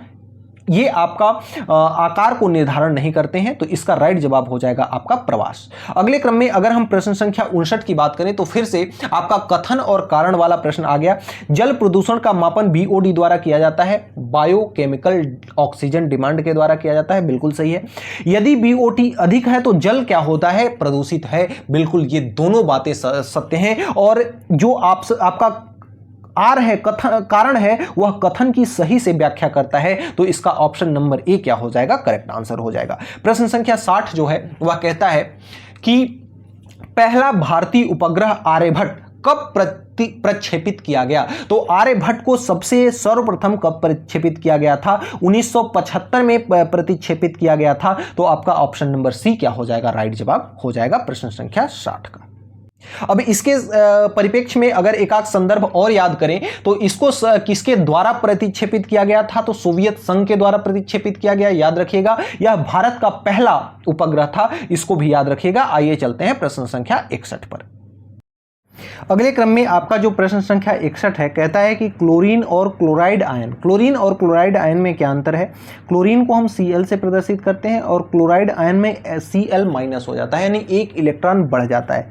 ये आपका आकार को निर्धारण नहीं करते हैं। तो इसका राइट जवाब हो जाएगा आपका प्रवास। अगले क्रम में अगर हम प्रश्न संख्या 59 की बात करें, तो फिर से आपका कथन और कारण वाला प्रश्न आ गया। जल प्रदूषण का मापन BOD द्वारा किया जाता है, बायोकेमिकल ऑक्सीजन डिमांड के द्वारा किया जाता है, बिल्कुल सही है। यदि BOD अधिक है तो जल क्या होता है, प्रदूषित है, बिल्कुल ये दोनों बातें सत्य हैं। और जो आपका आर है, कारण है, वह कथन की सही से व्याख्या करता है। तो इसका ऑप्शन नंबर ए क्या हो जाएगा, करेक्ट आंसर हो जाएगा। प्रश्न संख्या 60 जो है वह कहता है कि पहला भारतीय उपग्रह आर्यभट्ट कब प्रक्षेपित किया गया? तो आर्यभट्ट को सबसे सर्वप्रथम कब प्रक्षेपित किया गया था? 1975 में प्रक्षेपित किया गया था। तो आपका ऑप्शन नंबर सी क्या हो जाएगा? राइट जवाब हो जाएगा प्रश्न संख्या 60 का। अब इसके परिप्रेक्ष्य में अगर एक आध संदर्भ और याद करें तो इसको किसके द्वारा प्रतिक्षेपित किया गया था? तो सोवियत संघ के द्वारा प्रतिक्षेपित किया गया, याद रखिएगा। यह भारत का पहला उपग्रह था, इसको भी याद रखिएगा। आइए चलते हैं प्रश्न संख्या 61 पर। अगले क्रम में आपका जो प्रश्न संख्या 61 है, कहता है कि क्लोरीन और क्लोराइड आयन, क्लोरीन और क्लोराइड आयन में क्या अंतर है? क्लोरीन को हम Cl से प्रदर्शित करते हैं और क्लोराइड आयन में Cl माइनस हो जाता है, यानी एक इलेक्ट्रॉन बढ़ जाता है।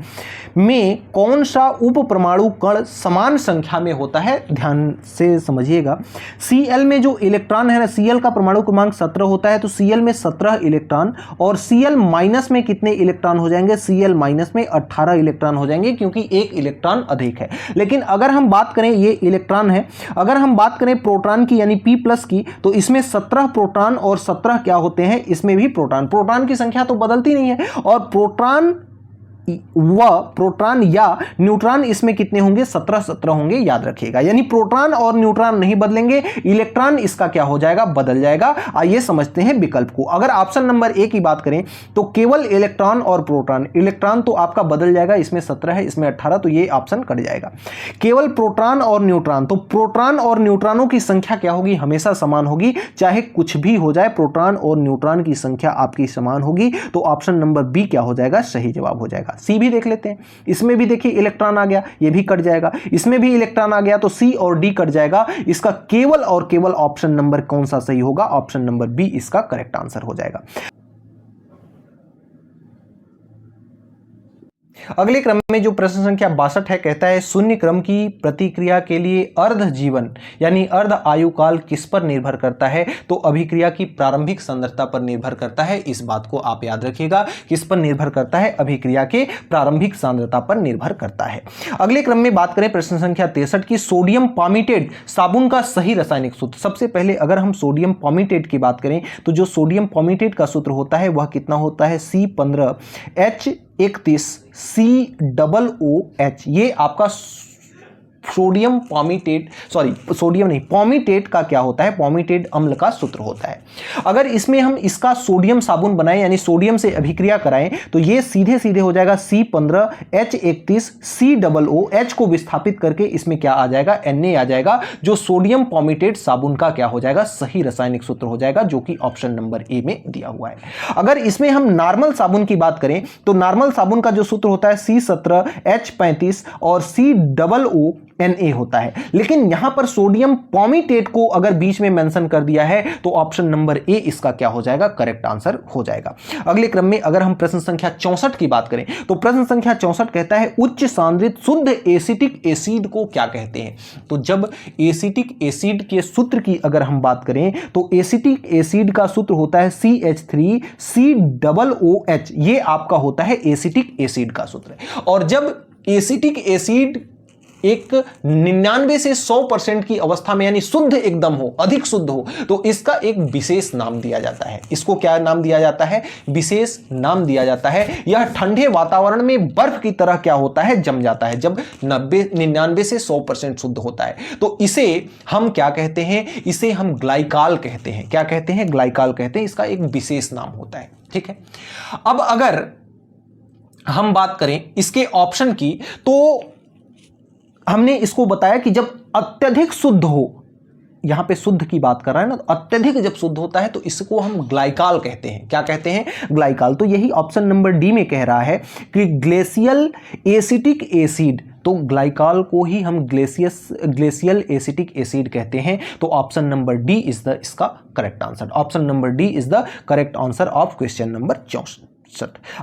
में कौन सा उप परमाणु कण समान संख्या में होता है? ध्यान से समझिएगा। Cl में जो इलेक्ट्रॉन है ना, Cl का परमाणु क्रमांक 17 होता है, तो Cl में 17 इलेक्ट्रॉन और Cl माइनस में कितने इलेक्ट्रॉन हो जाएंगे? Cl माइनस में 18 इलेक्ट्रॉन हो जाएंगे, क्योंकि एक इलेक्ट्रॉन अधिक है। लेकिन अगर हम बात करें, ये इलेक्ट्रॉन है, अगर हम बात करें प्रोटॉन की यानी P+ की, तो इसमें 17 प्रोटॉन और 17 क्या होते हैं? इसमें भी प्रोटॉन। प्रोटॉन की संख्या तो बदलती नहीं है, और प्रोटॉन या न्यूट्रॉन इसमें कितने होंगे? 17 होंगे, याद रखिएगा। यानी प्रोटॉन और न्यूट्रॉन नहीं बदलेंगे, इलेक्ट्रॉन इसका क्या हो जाएगा? बदल जाएगा। आइए समझते हैं विकल्प को। अगर ऑप्शन नंबर ए की बात करें तो केवल इलेक्ट्रॉन और प्रोटॉन, इलेक्ट्रॉन तो आपका बदल जाएगा, इसमें 17 है, इसमें 18, तो ये ऑप्शन कट जाएगा। केवल प्रोटॉन और न्यूट्रॉन, तो प्रोटॉन और न्यूट्रॉनों की संख्या क्या होगी? हमेशा समान होगी, चाहे कुछ भी हो जाए, प्रोटॉन और न्यूट्रॉन की संख्या आपकी समान होगी। तो ऑप्शन नंबर बी क्या हो जाएगा? सही जवाब हो जाएगा। सी भी देख लेते हैं, इसमें भी देखिए इलेक्ट्रॉन आ गया, ये भी कट जाएगा, इसमें भी इलेक्ट्रॉन आ गया, तो सी और डी कट जाएगा। इसका केवल और केवल ऑप्शन नंबर कौन सा सही होगा? ऑप्शन नंबर बी इसका करेक्ट आंसर हो जाएगा। अगले क्रम में जो प्रश्न संख्या 62 है, कहता है शून्य क्रम की प्रतिक्रिया के लिए अर्ध जीवन यानी अर्ध आयु काल किस पर निर्भर करता है? तो अभिक्रिया की प्रारंभिक सांद्रता पर निर्भर करता है। इस बात को आप याद रखिएगा, किस पर निर्भर करता है? अभिक्रिया के प्रारंभिक सांद्रता पर निर्भर करता है। अगले क्रम में बात करें प्रश्न संख्या 63 की, सोडियम पामीटेट साबुन का सही रासायनिक सूत्र। सबसे पहले अगर हम सोडियम पामीटेट की बात करें तो जो सोडियम पामीटेट का सूत्र होता है वह कितना होता है? C15H31COOH। ये आपका सोडियम पामीटेट, सोडियम नहीं, पामीटेट का क्या होता है? पामीटेट अम्ल का सूत्र होता है। अगर इसमें हम इसका सोडियम साबुन बनाएं यानी सोडियम से अभिक्रिया कराएं तो ये सीधे सीधे हो जाएगा C15H31COOH को विस्थापित करके इसमें क्या आ जाएगा? Na आ जाएगा, जो सोडियम पामीटेट साबुन का क्या हो जाएगा? सही रासायनिक सूत्र हो जाएगा, जो कि ऑप्शन नंबर ए में दिया हुआ है। अगर इसमें हम नॉर्मल साबुन की बात करें तो नॉर्मल साबुन का जो सूत्र होता है C17H35 और COONA होता है। लेकिन यहां पर सोडियम पामीटेट को अगर बीच में मेंशन कर दिया है तो ऑप्शन नंबर ए इसका क्या हो जाएगा? करेक्ट आंसर हो जाएगा। अगले क्रम में अगर हम प्रश्न संख्या 64 की बात करें तो प्रश्न संख्या 64 कहता है उच्च सांद्रित शुद्ध एसिटिक एसिड को क्या कहते हैं? तो जब एसिटिक एसिड के सूत्र की अगर हम बात करें तो एसिटिक एसिड का सूत्र होता है CH3COOH। ये आपका होता है एसिटिक एसिड का सूत्र। और जब एसिटिक एसिड एक 99 से 100% की अवस्था में यानी शुद्ध एकदम हो, अधिक शुद्ध हो, तो इसका एक विशेष नाम दिया जाता है। इसको क्या नाम दिया जाता है? विशेष नाम दिया जाता है। यह ठंडे वातावरण में बर्फ की तरह क्या होता है? जम जाता है, जब 99 से 100% शुद्ध होता है। तो इसे हम क्या कहते हैं? इसे हम ग्लाइकाल कहते हैं। क्या कहते हैं? ग्लाइकाल कहते हैं। इसका एक विशेष नाम होता है। ठीक है। अब अगर हम बात करें इसके ऑप्शन की तो हमने इसको बताया कि जब अत्यधिक शुद्ध हो, यहां पे शुद्ध की बात कर रहा है ना, तो अत्यधिक जब शुद्ध होता है तो इसको हम ग्लाइकाल कहते हैं। क्या कहते हैं? ग्लाइकाल। तो यही ऑप्शन नंबर डी में कह रहा है कि ग्लेशियल एसिटिक एसिड, तो ग्लाइकाल को ही हम ग्लेशियल एसिटिक एसिड कहते हैं। तो option number D is the इसका correct answer. Option number D is the correct answer of question number 64।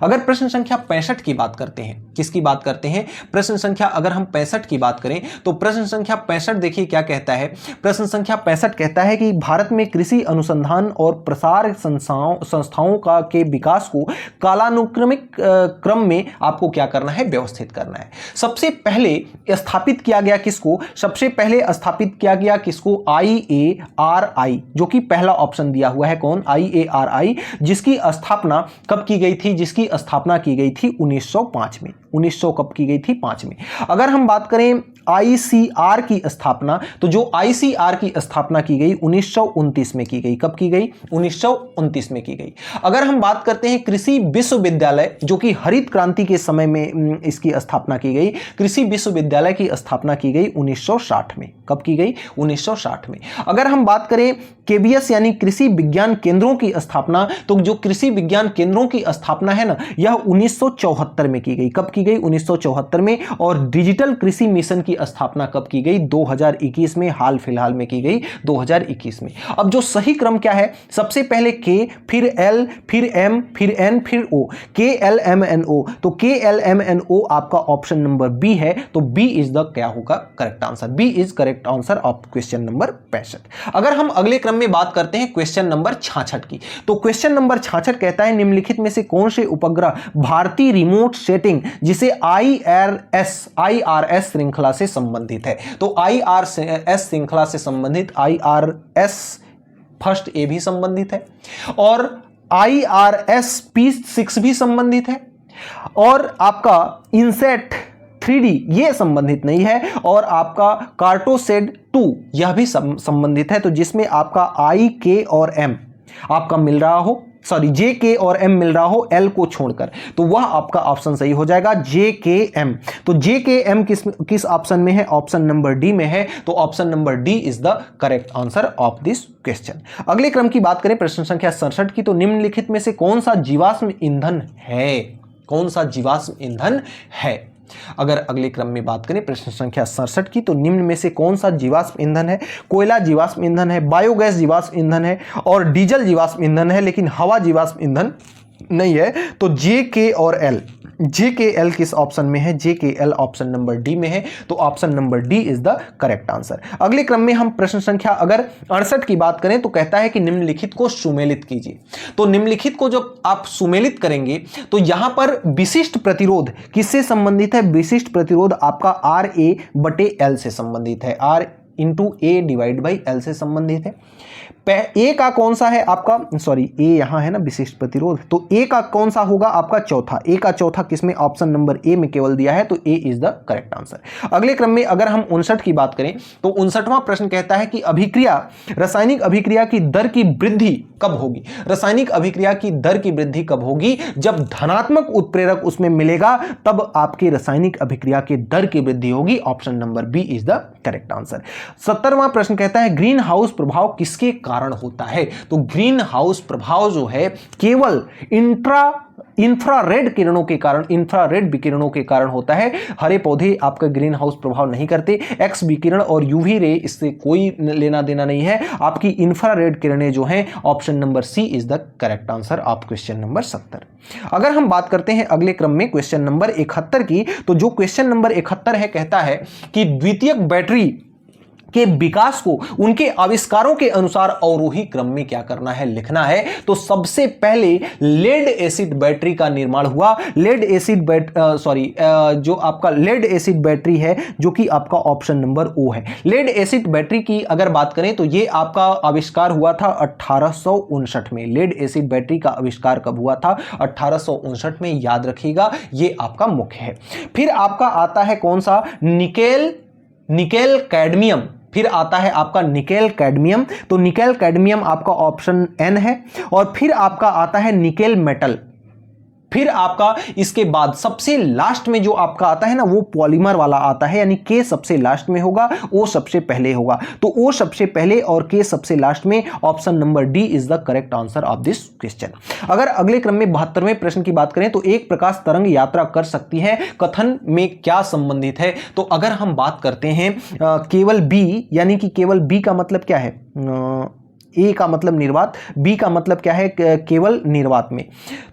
अगर प्रश्न संख्या 65 की बात करते हैं, किसकी बात करते हैं? प्रश्न संख्या अगर हम 65 की बात करें तो प्रश्न संख्या 65 देखिए क्या कहता है। प्रश्न संख्या 65 कहता है कि भारत में कृषि अनुसंधान और प्रसार संस्थाओं का के विकास को कालानुक्रमिक क्रम में आपको क्या करना है? व्यवस्थित करना है। सबसे पहले स्थापित किया गया किसको? सबसे पहले स्थापित किया गया किसको? IARI, जो कि पहला ऑप्शन दिया हुआ है। कौन? IARI, जिसकी स्थापना कब की गई थी? जिसकी स्थापना की गई थी 1905 में। 1900 कब की गई थी? 5 में। अगर हम बात करें आईसीआर की स्थापना, तो जो आईसीआर की स्थापना की गई 1929 में की गई। कब की गई? 1929 में की गई। अगर हम बात करते हैं कृषि विश्वविद्यालय, जो कि हरित क्रांति के समय में इसकी स्थापना की गई, कृषि विश्वविद्यालय की स्थापना की गई 1960 में। कब की गई? 1960 में। अगर हम बात करें केबीएस यानी कृषि विज्ञान केंद्रों की स्थापना, तो जो कृषि विज्ञान केंद्रों की स्थापना है ना, यह 1974 में की गई। कब की गई? 1974 में। और डिजिटल कृषि मिशन की स्थापना कब की गई? 2021 में, हाल फिलहाल में की गई 2021 में। अब जो सही क्रम क्या है, सबसे पहले के, फिर एल, फिर एम, फिर एन, फिर ओ, के एल एम एन ओ। तो के एल एम एन ओ आपका ऑप्शन नंबर बी है। तो बी इज द क्या होगा? Correct answer. B is correct answer of question number 65। अगर हम अगले क्रम में बात करते हैं क्वेश्चन नंबर 66 की, तो क्वेश्चन नंबर 66 कहता है निम्नलिखित में से कौन से उपग्रह भारतीय रिमोट सेटिंग जिसे आईआरएस श्रृंखला से संबंधित है? तो आईआरएस श्रृंखला से संबंधित आईआरएस फर्स्ट ए भी संबंधित है, और आईआरएस P6 भी संबंधित है, और आपका इनसेट 3D ये संबंधित नहीं है, और आपका कार्टोसेट 2 यह भी संबंधित है। तो जिसमें आपका आई, के और एम आपका मिल रहा हो, सॉरी जे, के और एम मिल रहा हो एल को छोड़कर, तो वह आपका ऑप्शन सही हो जाएगा जे, के, एम। तो जे, के, एम किस ऑप्शन में है? ऑप्शन नंबर डी में है। तो option number D is the correct answer of this question. अगले क्रम की बात करें प्रश्न संख्या 67 की, तो निम्नलिखित में से कौन सा जीवाश्म ईंधन है? कौन सा जीवाश्म ईंधन है? अगर अगले क्रम में बात करें प्रश्न संख्या 67 की, तो निम्न में से कौन सा जीवाश्म ईंधन है? कोयला जीवाश्म ईंधन है, बायोगैस जीवाश्म ईंधन है, और डीजल जीवाश्म ईंधन है, लेकिन हवा जीवाश्म ईंधन नहीं है। तो जे, के और एल, जे, के, एल किस ऑप्शन में है? जे, के, एल ऑप्शन नंबर डी में है। तो option number D is the correct answer. अगले क्रम में हम प्रश्न संख्या अगर 68 की बात करें, तो कहता है कि निम्नलिखित को सुमेलित कीजिए। तो निम्नलिखित को जब आप सुमेलित करेंगे, तो यहां पर विशिष्ट प्रतिरोध किससे संबंधित है? विशिष्ट प्रतिरोध आपका आर ए बटे एल से संबंधित है, R into A divide by L से संबंधित है। ए का कौन सा है आपका, सॉरी ए यहां है ना विशिष्ट प्रतिरोध, तो ए का कौन सा होगा आपका? चौथा। ए का चौथा किसमें? ऑप्शन नंबर ए में केवल दिया है, तो A is the correct answer. अगले क्रम में अगर हम 59 की बात करें, तो 59वां प्रश्न कहता है कि अभिक्रिया, रासायनिक अभिक्रिया की दर की वृद्धि कब होगी? रासायनिक अभिक्रिया की दर की वृद्धि कब होगी? जब धनात्मक उत्प्रेरक उसमें मिलेगा, तब आपकी रासायनिक अभिक्रिया की दर की वृद्धि होगी। Option number B is the correct answer. 70वां प्रश्न कहता है ग्रीन हाउस प्रभाव किसके कारण होता है? तो ग्रीन हाउस प्रभाव जो है केवल इंफ्रारेड किरणों के कारण, इंफ्रारेड विकिरणों के कारण होता है। हरे पौधे आपका ग्रीन हाउस प्रभाव नहीं करते। एक्स विकिरण और यूवी रे इससे कोई लेना देना नहीं है। आपकी इंफ्रारेड किरणें जो हैं, option number C is the correct answer of question number 70। अगर हम बात करते हैं अगले क्रम में क्वेश्चन नंबर 71 की, तो जो क्वेश्चन नंबर 71 है कहता है कि द्वितीयक बैटरी के विकास को उनके आविष्कारों के अनुसार अवरोही क्रम में क्या करना है? लिखना है। तो सबसे पहले लेड एसिड बैटरी का निर्माण हुआ। लेड एसिड जो आपका लेड एसिड बैटरी है, जो कि आपका ऑप्शन नंबर ओ है। लेड एसिड बैटरी की अगर बात करें, तो ये आपका आविष्कार हुआ था 1859 में। लेड एसिड बैटरी का आविष्कार कब हुआ था? 1859 में, याद रखिएगा, ये आपका मुख्य है। फिर आपका आता है कौन सा? Nickel cadmium. फिर आता है आपका निकेल कैडमियम। तो निकेल कैडमियम आपका ऑप्शन एन है। और फिर आपका आता है निकेल मेटल। फिर आपका इसके बाद सबसे लास्ट में जो आपका आता है ना, वो पॉलीमर वाला आता है, यानी के सबसे लास्ट में होगा, ओ सबसे पहले होगा। तो ओ सबसे पहले और के सबसे लास्ट में, option number D is the correct answer of this question. अगर अगले क्रम में 72वें प्रश्न की बात करें, तो एक प्रकाश तरंग यात्रा कर सकती है, कथन में क्या संबंधित है? तो अगर हम बात करते हैं केवल बी, यानी कि केवल बी का मतलब क्या है? ए का मतलब निर्वात, बी का मतलब क्या है? केवल निर्वात में।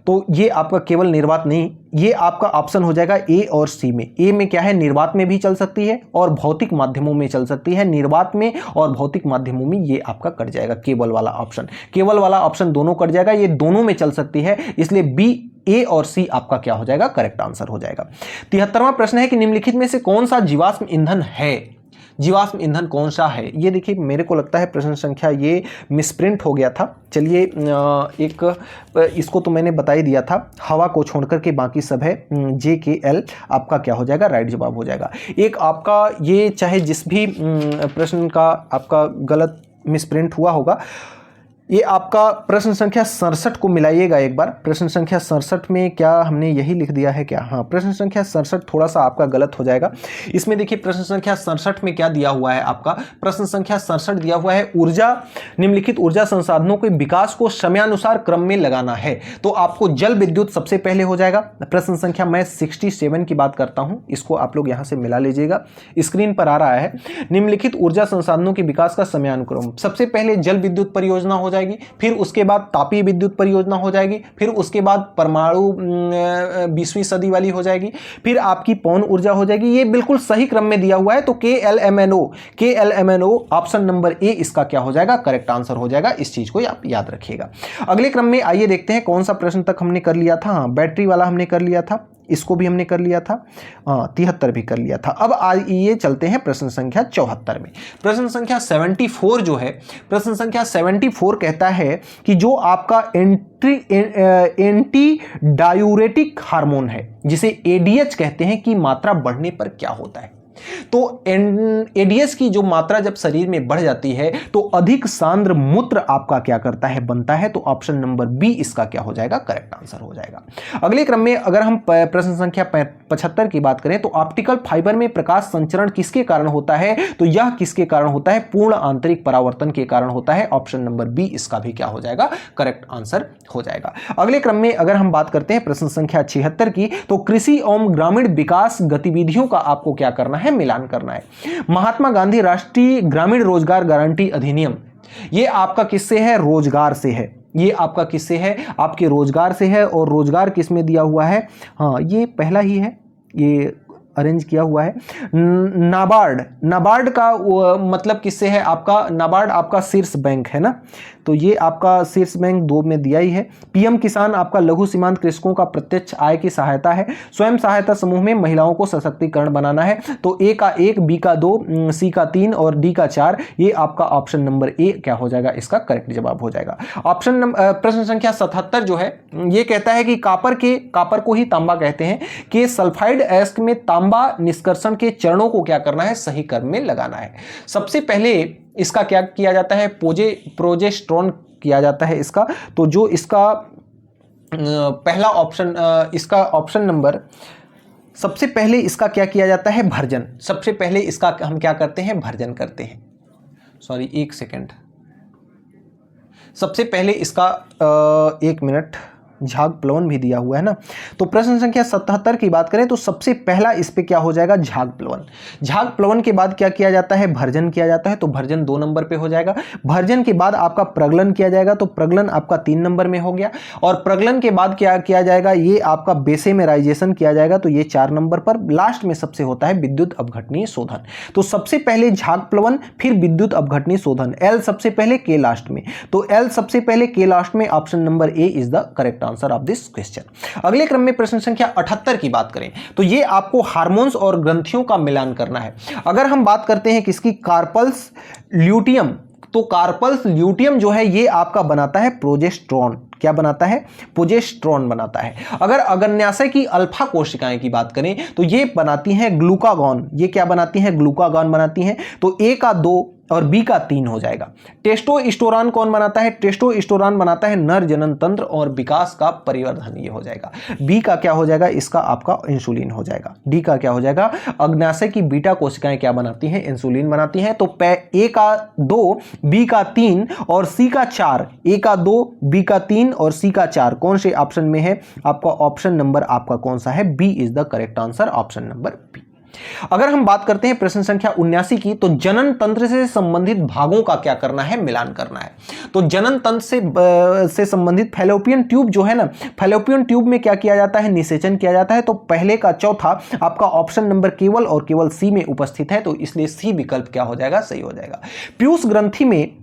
तो ये आपका केवल निर्वात नहीं, ये आपका ऑप्शन हो जाएगा ए और सी में। ए में क्या है? निर्वात में भी चल सकती है और भौतिक माध्यमों में चल सकती है। निर्वात में और भौतिक माध्यमों में ये आपका कट जाएगा, केवल वाला ऑप्शन। केवल वाला ऑप्शन दोनों कट जाएगा, ये दोनों में चल सकती है, इसलिए बी, ए और सी आपका क्या हो जाएगा? करेक्ट आंसर हो जाएगा। 73वां प्रश्न है कि निम्नलिखित में से कौन सा जीवाश्म ईंधन है? जीवाश्म ईंधन कौन सा है? ये देखिए, मेरे को लगता है प्रश्न संख्या ये मिसप्रिंट हो गया था। चलिए इसको तो मैंने बता ही दिया था, हवा को छोड़कर के बाकी सब है। JKL आपका क्या हो जाएगा? राइट जवाब हो जाएगा। एक आपका ये चाहे जिस भी प्रश्न का आपका गलत मिसप्रिंट हुआ होगा, ये आपका प्रश्न संख्या 67 को मिलाइएगा एक बार। प्रश्न संख्या 67 में क्या हमने यही लिख दिया है क्या? हाँ, प्रश्न संख्या 67 थोड़ा सा आपका गलत हो जाएगा। इसमें देखिए प्रश्न संख्या 67 में क्या दिया हुआ है आपका? प्रश्न संख्या 67 दिया हुआ है ऊर्जा, निम्नलिखित ऊर्जा संसाधनों के विकास को समयानुसार क्रम में लगाना है। तो आपको जल विद्युत सबसे पहले हो जाएगा। प्रश्न संख्या मैं 67 की बात करता हूं, इसको आप लोग यहां से मिला लीजिएगा, स्क्रीन पर आ रहा है। निम्नलिखित ऊर्जा संसाधनों के विकास का समयानुक्रम, सबसे पहले जल विद्युत परियोजना हो जाएगी, फिर उसके बाद तापीय विद्युत परियोजना हो जाएगी, फिर उसके बाद परमाणु 20वीं सदी वाली हो जाएगी, फिर आपकी पवन ऊर्जा हो जाएगी। ये बिल्कुल सही क्रम में दिया हुआ है। तो KLMNO ऑप्शन नंबर ए इसका क्या हो जाएगा? करेक्ट आंसर हो जाएगा। इस चीज को आप याद रखिएगा। अगले क्रम में आइए देखते हैं कौन सा प्रश्न तक हमने कर लिया था। हाँ, बैटरी वाला हमने कर लिया था, इसको भी हमने कर लिया था, 73 भी कर लिया था। अब आइए चलते हैं प्रश्न संख्या 74 में। प्रश्न संख्या 74 जो है, प्रश्न संख्या 74 कहता है कि जो आपका एंटी डायूरेटिक हार्मोन है, जिसे ADH कहते हैं, की मात्रा बढ़ने पर क्या होता है? तो ADH की जो मात्रा जब शरीर में बढ़ जाती है तो अधिक सांद्र मूत्र आपका क्या करता है? बनता है। तो ऑप्शन नंबर बी इसका क्या हो जाएगा? करेक्ट आंसर हो जाएगा। अगले क्रम में अगर हम प्रश्न संख्या 75 की बात करें, तो ऑप्टिकल फाइबर में प्रकाश संचरण किसके कारण होता है? तो यह किसके कारण होता है? पूर्ण आंतरिक परावर्तन के कारण होता है। ऑप्शन नंबर बी इसका भी क्या हो जाएगा? करेक्ट आंसर हो जाएगा। अगले क्रम में अगर हम बात करते हैं प्रश्न संख्या 76 की, तो कृषि एवं ग्रामीण विकास गतिविधियों का आपको क्या करना है? मिलान करना है। महात्मा गांधी राष्ट्रीय ग्रामीण रोजगार गारंटी अधिनियम, ये आपका किससे है? रोजगार से है। ये आपका किससे है? आपके रोजगार से है। और रोजगार किसमें दिया हुआ है? हाँ, ये पहला ही है, ये अरेंज किया हुआ है। नाबार्ड का मतलब किससे है? आपका नाबार्ड आपका शीर्ष बैंक है ना, तो ये आपका शीर्ष बैंक 2 में दिया ही है। PM किसान आपका लघु सीमांत कृषकों का प्रत्यक्ष आय की सहायता है। स्वयं सहायता समूह में महिलाओं को सशक्तिकरण बनाना है। तो A का 1, B का 2, C का 3 और D का 4, ये आपका ऑप्शन नंबर ए क्या हो जाएगा? इसका करेक्ट जवाब हो जाएगा। प्रश्न संख्या 77 जो है, ये कहता है कि कापर को ही तांबा कहते हैं, कि सल्फाइड एस्क में तांबा निष्कर्षण के चरणों को क्या करना है? सही क्रम में लगाना है। सबसे पहले इसका क्या किया जाता है? प्रोजेस्टेरोन किया जाता है इसका। तो जो इसका पहला ऑप्शन, इसका ऑप्शन नंबर, सबसे पहले इसका क्या किया जाता है? भर्जन। सबसे पहले इसका हम क्या करते हैं? भर्जन करते हैं। सॉरी, एक सेकेंड, सबसे पहले इसका 1 मिनट, झाग प्लवन भी दिया हुआ है ना। तो प्रश्न संख्या 77 की बात करें तो सबसे पहला इस पे क्या हो जाएगा? झाग प्लवन। झाग प्लवन के बाद क्या किया जाता है? भर्जन किया जाता है। तो भर्जन 2 नंबर पे हो जाएगा। भर्जन के बाद आपका प्रगलन किया जाएगा, तो प्रगलन आपका 3 नंबर में हो गया। और प्रगलन के बाद क्या किया जाएगा? ये आपका बेसेमेराइजेशन किया जाएगा, तो ये 4 नंबर पर। लास्ट में सबसे होता है विद्युत अपघटनीय शोधन। तो सबसे पहले झाग प्लवन, फिर विद्युत अपघटनीय शोधन। L सबसे पहले, K लास्ट में। तो L सबसे पहले, K लास्ट में। Option number A is the correct answer of this question. अगले क्रम में प्रश्न संख्या 78 की बात करें, तो ये आपको हार्मोन्स और ग्रंथियों का मिलान करना है। अगर हम बात करते हैं किसकी? Corpus luteum. तो कार्पल्स ल्यूटियम जो है, ये आपका बनाता है प्रोजेस्टेरोन। क्या बनाता है? प्रोजेस्टेरोन बनाता है। अगर अग्न्याशय की अल्फा कोशिकाएं की बात करें, तो ये बनाती हैं ग्लूकागॉन। ये क्या बनाती हैं? ग्लूकागॉन बनाती हैं। तो A का 2 और B का 3 हो जाएगा। टेस्टोस्टेरोन कौन बनाता है? टेस्टोस्टेरोन बनाता है नर जनन तंत्र और विकास का परिवर्धन, ये हो जाएगा। B का क्या हो जाएगा? इसका आपका इंसुलिन हो जाएगा। D का क्या हो जाएगा? अग्न्याशय की बीटा कोशिकाएं क्या बनाती हैं? इंसुलिन बनाती हैं। तो A का 2, B का 3 और C का 4, A का 2, B का 3 और C का 4 कौन से ऑप्शन में है? आपका ऑप्शन नंबर आपका कौन सा है? B is the correct answer, option number B। अगर हम बात करते हैं प्रश्न संख्या 79 की, तो जनन तंत्र से संबंधित भागों का क्या करना है? मिलान करना है। तो जनन तंत्र से संबंधित फैलोपियन ट्यूब जो है ना, फैलोपियन ट्यूब में क्या किया जाता है? निषेचन किया जाता है। तो पहले का चौथा आपका ऑप्शन नंबर केवल और केवल सी में उपस्थित है, तो इसलिए सी विकल्प क्या हो जाएगा? सही हो जाएगा। पीयूष ग्रंथि में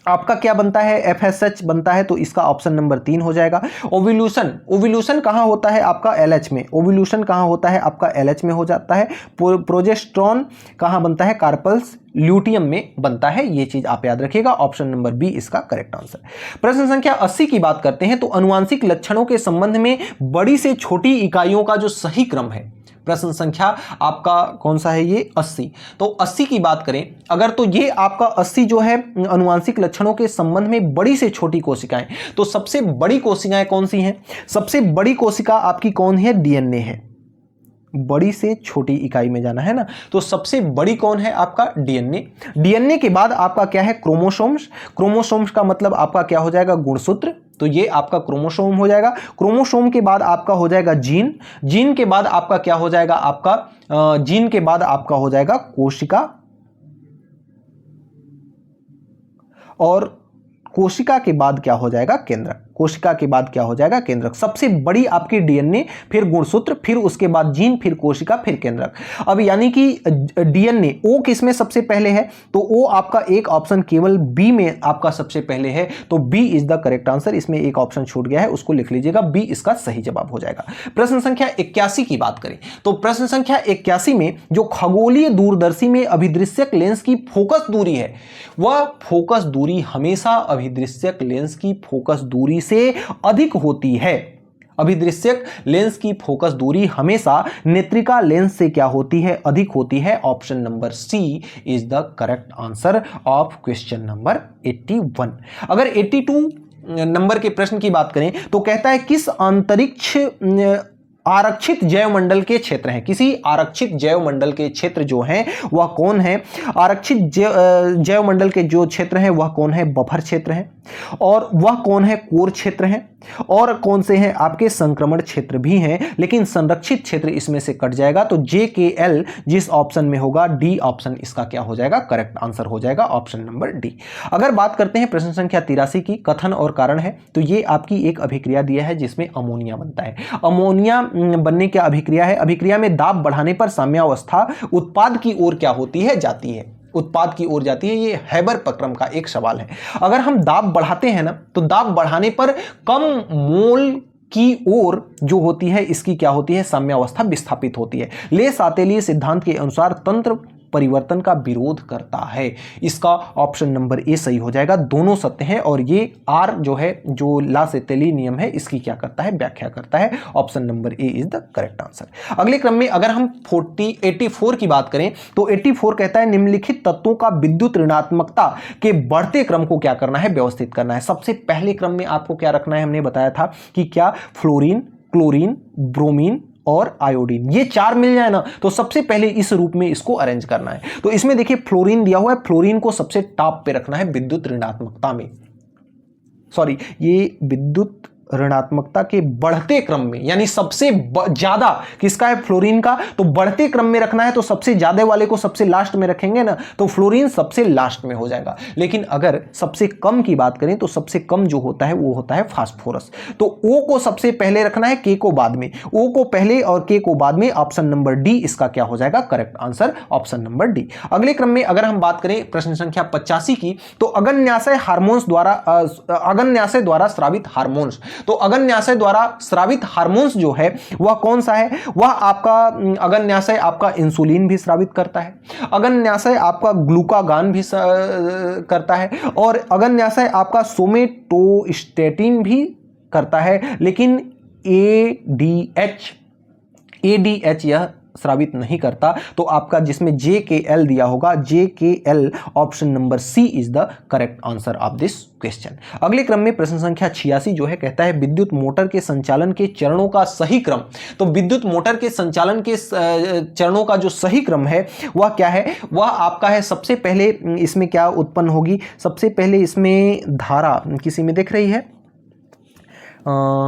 आपका क्या बनता है, FSH बनता है, तो इसका ऑप्शन नंबर 3 हो जाएगा। ओव्यूल्यूशन, ओव्यूल्यूशन कहाँ होता है आपका LH में, ओव्यूल्यूशन कहाँ होता है आपका LH में हो जाता है। प्रोजेस्टेरॉन कहाँ बनता है, कार्पल्स ल्यूटियम में बनता है। ये चीज आप याद रखिएगा, ऑप्शन नंबर बी इसका करेक्ट आंसर। प्रश्न संख्या 80 की बात करते हैं, तो अनुवांशिक लक्षणों के संबंध में बड़ी से छोटी इकाइयों का जो सही क्रम है, प्रश्न संख्या आपका कौन सा है, ये 80। तो 80 की बात करें अगर, तो ये आपका 80 जो है अनुवांशिक लक्षणों के संबंध में बड़ी से छोटी कोशिकाएं, तो सबसे बड़ी कोशिकाएं कौन सी हैं, सबसे बड़ी कोशिका आपकी कौन है, DNA है। बड़ी से छोटी इकाई में जाना है ना, तो सबसे बड़ी कौन है आपका DNA। DNA के बाद आपका क्या है, क्रोमोसोम्स। क्रोमोसोम्स का मतलब आपका क्या हो जाएगा, गुणसूत्र, तो ये आपका क्रोमोसोम हो जाएगा। क्रोमोसोम के बाद आपका हो जाएगा जीन, जीन के बाद आपका क्या हो जाएगा, आपका जीन के बाद आपका हो जाएगा कोशिका, और कोशिका के बाद क्या हो जाएगा, केंद्रक। कोशिका के बाद क्या हो जाएगा, केंद्रक। सबसे बड़ी आपकी DNA, फिर गुणसूत्र, फिर उसके बाद जीन, फिर कोशिका, फिर केंद्रक। अब यानी कि DNA O किसमें सबसे पहले है, तो O आपका एक ऑप्शन केवल B में आपका सबसे पहले है, तो B is the correct answer. इसमें एक ऑप्शन छूट गया है, उसको लिख लीजिएगा, B इसका सही जवाब हो जाएगा। प्रश्न संख्या 81 की बात करें, तो प्रश्न संख्या 81 में जो खगोलीय दूरदर्शी में अभिदृश्यक लेंस की फोकस दूरी है, वह फोकस दूरी हमेशा अभिदृश्यक लेंस की फोकस दूरी से अधिक होती है। अभिदृश्यक लेंस की फोकस दूरी हमेशा नेत्रिका लेंस से क्या होती है, अधिक होती है। Option number C is the correct answer of question number 81। अगर 82 नंबर के प्रश्न की बात करें, तो कहता है किस अंतरिक्ष आरक्षित जैवमंडल के क्षेत्र हैं, किसी आरक्षित जैवमंडल के क्षेत्र जो हैं वह कौन है। आरक्षित जैवमंडल के जो क्षेत्र हैं वह कौन है, बफर क्षेत्र है, और वह कौन है, कोर क्षेत्र है, और कौन से हैं आपके संक्रमण क्षेत्र भी हैं, लेकिन संरक्षित क्षेत्र इसमें से कट जाएगा। तो JKL जिस ऑप्शन में होगा, डी ऑप्शन इसका क्या हो जाएगा, करेक्ट आंसर हो जाएगा, ऑप्शन नंबर डी। अगर बात करते हैं प्रश्न संख्या 83 की, कथन और कारण है, तो ये आपकी एक अभिक्रिया दिया है जिसमें अमोनिया बनता है। अमोनिया बनने की अभिक्रिया है, अभिक्रिया में दाब बढ़ाने पर साम्यावस्था उत्पाद की ओर क्या होती है, जाती है, उत्पाद की ओर जाती है। ये हैबर प्रक्रम का एक सवाल है। अगर हम दाब बढ़ाते हैं ना, तो दाब बढ़ाने पर कम मोल की ओर जो होती है, इसकी क्या होती है, साम्यावस्था विस्थापित होती है। ले सातेली सिद्धांत के अनुसार तंत्र परिवर्तन का विरोध करता है। इसका ऑप्शन नंबर ए सही हो जाएगा। दोनों सत्य हैं, और ये आर जो है, जो ला सेतेली नियम है, इसकी क्या करता है, व्याख्या करता है। Option number A is the correct answer. अगले क्रम में अगर हम 84 की बात करें, तो 84 कहता है निम्नलिखित तत्वों का विद्युत ऋणात्मकता के बढ़ते क्रम को क्या करना है, व्यवस्थित करना है। सबसे पहले क्रम में आपको क्या रखना है, हमने बताया था कि क्या, फ्लोरीन, क्लोरीन, ब्रोमीन और आयोडीन, ये 4 मिल जाए ना, तो सबसे पहले इस रूप में इसको अरेंज करना है। तो इसमें देखिए फ्लोरीन दिया हुआ है, फ्लोरीन को सबसे टॉप पे रखना है विद्युत ऋणात्मकता में, सॉरी, ये विद्युत ऋणात्मकता के बढ़ते क्रम में, यानी सबसे ज्यादा किसका है, फ्लोरीन का, तो बढ़ते क्रम में रखना है, तो सबसे ज्यादा वाले को सबसे लास्ट में रखेंगे ना, तो फ्लोरीन सबसे लास्ट में हो जाएगा। लेकिन अगर सबसे कम की बात करें, तो सबसे कम जो होता है वो होता है फास्फोरस। तो ओ को सबसे पहले रखना है, के को बाद में, ओ को पहले और के को बाद में। ऑप्शन नंबर डी इसका क्या हो जाएगा, correct answer, option number D. अगले क्रम में अगर हम बात करें प्रश्न संख्या 85 की, तो अगन्याशय हार्मोन्स द्वारा अगन्याशय द्वारा स्रावित हार्मोन्स, तो अगन्याशय द्वारा स्रावित हार्मोन्स जो है वह कौन सा है, वह आपका अगन्याशय आपका इंसुलिन भी स्रावित करता है, अगन्याशय आपका ग्लूकागान भी करता है, और अगन्याशय आपका सोमेटोस्टेटिन भी करता है, लेकिन ADH यह स्रावित नहीं करता। तो आपका जिसमें JKL दिया होगा, JKL option number C is the correct answer of this question. अगले क्रम में प्रश्न संख्या 86 जो है, कहता है विद्युत मोटर के संचालन के चरणों का सही क्रम। तो विद्युत मोटर के संचालन के चरणों का जो सही क्रम है वह क्या है, वह आपका है, सबसे पहले इसमें क्या उत्पन्न होगी, सबसे पहले इसमें धारा किसी में दिख रही है,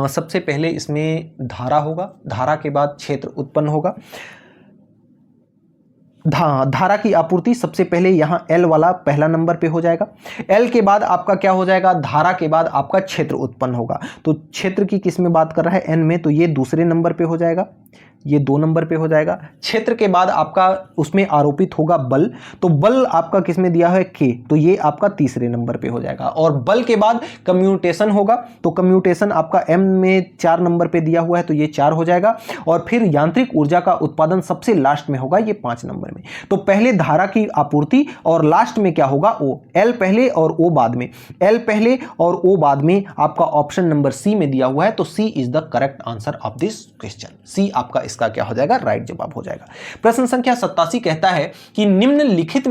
सबसे पहले इसमें धारा होगा, धारा के बाद क्षेत्र उत्पन्न होगा। धारा की आपूर्ति सबसे पहले यहां L वाला पहला नंबर पे हो जाएगा। L के बाद आपका क्या हो जाएगा, धारा के बाद आपका क्षेत्र उत्पन्न होगा। तो क्षेत्र की किस में बात कर रहा है, N में, तो ये दूसरे नंबर पे हो जाएगा। ये 2 नंबर पे हो जाएगा। क्षेत्र के बाद आपका उसमें आरोपित होगा बल, तो बल आपका किसमें दिया है के, तो ये आपका तीसरे नंबर पे हो जाएगा। और बल के बाद कम्यूटेशन होगा, तो कम्यूटेशन आपका एम में 4 नंबर पे दिया हुआ है, तो ये 4 हो जाएगा। और फिर यांत्रिक ऊर्जा का उत्पादन सबसे लास्ट में होगा, ये 5 नंबर में। तो पहले धारा की आपूर्ति और लास्ट में क्या होगा, ओ, एल पहले और ओ बाद में, एल पहले और ओ बाद में आपका ऑप्शन नंबर सी में दिया हुआ है, तो C is the correct answer of this question. C आपका इसका क्या हो जाएगा, राइट जवाब हो जाएगा। प्रश्न संख्या 87 कहता है कि निम्नलिखित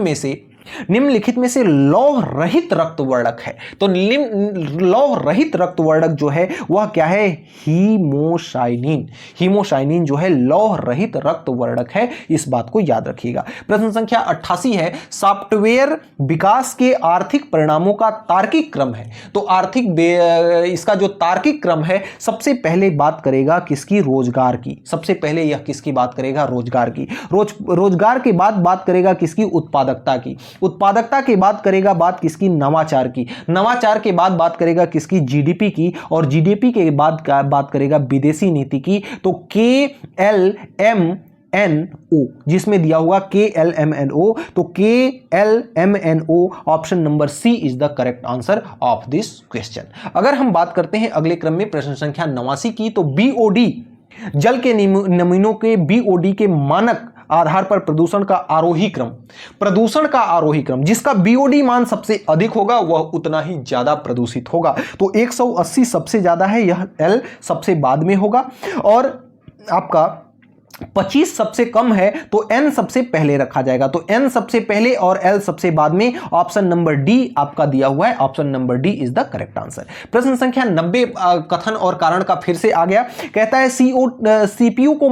में से लौह रहित रक्तवर्णक है, तो लौह रहित रक्तवर्णक जो है वह क्या है, हीमोसाइनिन। हीमोसाइनिन जो है लौह रहित रक्तवर्णक है, इस बात को याद रखिएगा। प्रश्न संख्या 88 है, सॉफ्टवेयर विकास के आर्थिक परिणामों का तार्किक क्रम है, तो इसका जो तार्किक क्रम है, सबसे पहले बात करेगा किसकी, रोजगार की। सबसे पहले यह किसकी बात करेगा, रोजगार की। रोजगार के बाद बात करेगा किसकी, उत्पादकता की। उत्पादकता के बाद करेगा बात किसकी, नवाचार की। नवाचार के बाद बात करेगा किसकी, जीडीपी की। और जीडीपी के बाद बात करेगा विदेशी नीति की। तो KLMNO जिसमें दिया हुआ KLMNO, तो KLMNO option number C is the correct answer of this question. अगर हम बात करते हैं अगले क्रम में प्रश्न संख्या 89 की, तो BOD जल के नमूनों के BOD के मानक आधार पर प्रदूषण का आरोही क्रम, जिसका BOD मान सबसे अधिक होगा वह उतना ही ज्यादा प्रदूषित होगा। तो 180 सबसे ज्यादा है, यह L सबसे बाद में होगा। और आपका 25 सबसे कम है, तो N सबसे पहले रखा जाएगा। तो N सबसे पहले और L सबसे बाद में, ऑप्शन नंबर डी आपका दिया हुआ है, option number D is the correct answer. प्रश्न संख्या 90 कथन और कारण का फिर से आ गया। कहता है CPU को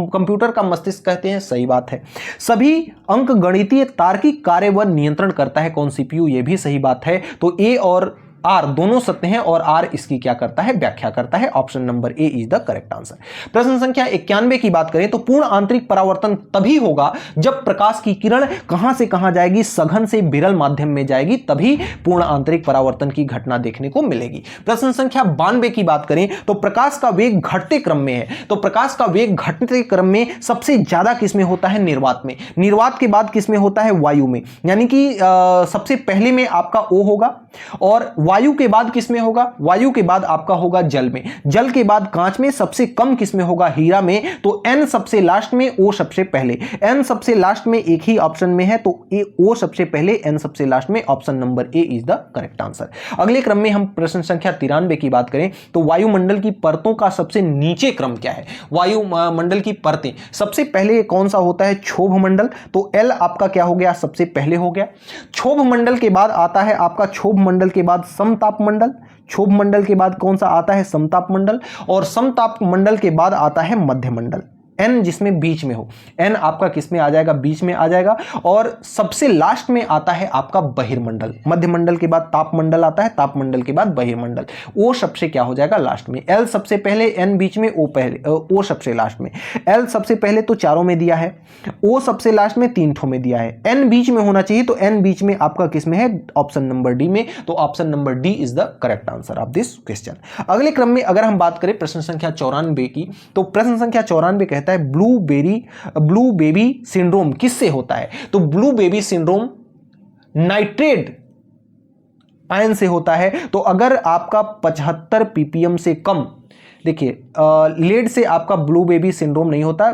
कंप्यूटर का मस्तिष्क कहते हैं, सही बात है। सभी अंक गणितीय तार्किक कार्य व नियंत्रण करता है कौन, CPU, ये भी सही बात है। तो ए और आर दोनों सत्य हैं और आर इसकी क्या करता है, व्याख्या करता है। Option number A is the correct answer. प्रश्न संख्या 91 की बात करें तो पूर्ण आंतरिक परावर्तन तभी होगा जब प्रकाश की किरण कहां से कहां जाएगी, सघन से विरल माध्यम में जाएगी, तभी पूर्ण आंतरिक परावर्तन की घटना देखने को मिलेगी। प्रश्न संख्या 92 की बात करें तो प्रकाश का वेग घटते क्रम में है, तो प्रकाश का वेग घटते क्रम में सबसे ज्यादा किसमें होता है, निर्वात में। निर्वात के बाद किसमें होता है, वायु में। यानी कि सबसे पहले में आपका O होगा, और वायु के बाद किसमें होगा, वायु के बाद आपका होगा जल में। जल के बाद कांच में, सबसे कम किसमें होगा, हीरा में। तो N सबसे लास्ट में, O सबसे पहले। N सबसे लास्ट में एक ही ऑप्शन में है, तो O सबसे पहले, N सबसे लास्ट में, option number A is the correct answer. अगले क्रम में हम प्रश्न संख्या 93 की बात करें तो वायुमंडल की परतों का सबसे नीचे क्रम क्या है। वायुमंडल की परतें सबसे पहले कौन सा होता है, क्षोभ मंडल। तो L आपका क्या हो गया, सबसे पहले हो गया। क्षोभ मंडल के बाद आता है आपका, क्षोभ मंडल के बाद समताप मंडल। क्षोभ मंडल के बाद कौन सा आता है, समताप मंडल। और समताप मंडल के बाद आता है मध्य मंडल, N जिसमें बीच में हो। N आपका किसमें आ जाएगा, बीच में आ जाएगा। और सबसे लास्ट में आता है आपका बहिर्मंडल। मध्य मंडल के बाद ताप मंडल आता है, ताप मंडल के बाद बहिर्मंडल। O सबसे क्या हो जाएगा, लास्ट में। L सबसे पहले, N बीच में, O सबसे लास्ट में। L सबसे पहले तो चारों में दिया है, O सबसे लास्ट में 3 ठो में दिया है। N बीच में होना चाहिए, तो N बीच में आपका किसमें है, ऑप्शन नंबर डी में। तो option number D is the correct answer of this question. अगले क्रम में अगर हम बात करें प्रश्न संख्या 94 की, तो प्रश्न संख्या 94 कहता है ब्लू बेबी सिंड्रोम किससे होता है। तो blue baby syndrome nitrate ion से होता है। तो अगर आपका 75 ppm से कम, देखिए लेड से आपका ब्लू बेबी सिंड्रोम नहीं होता।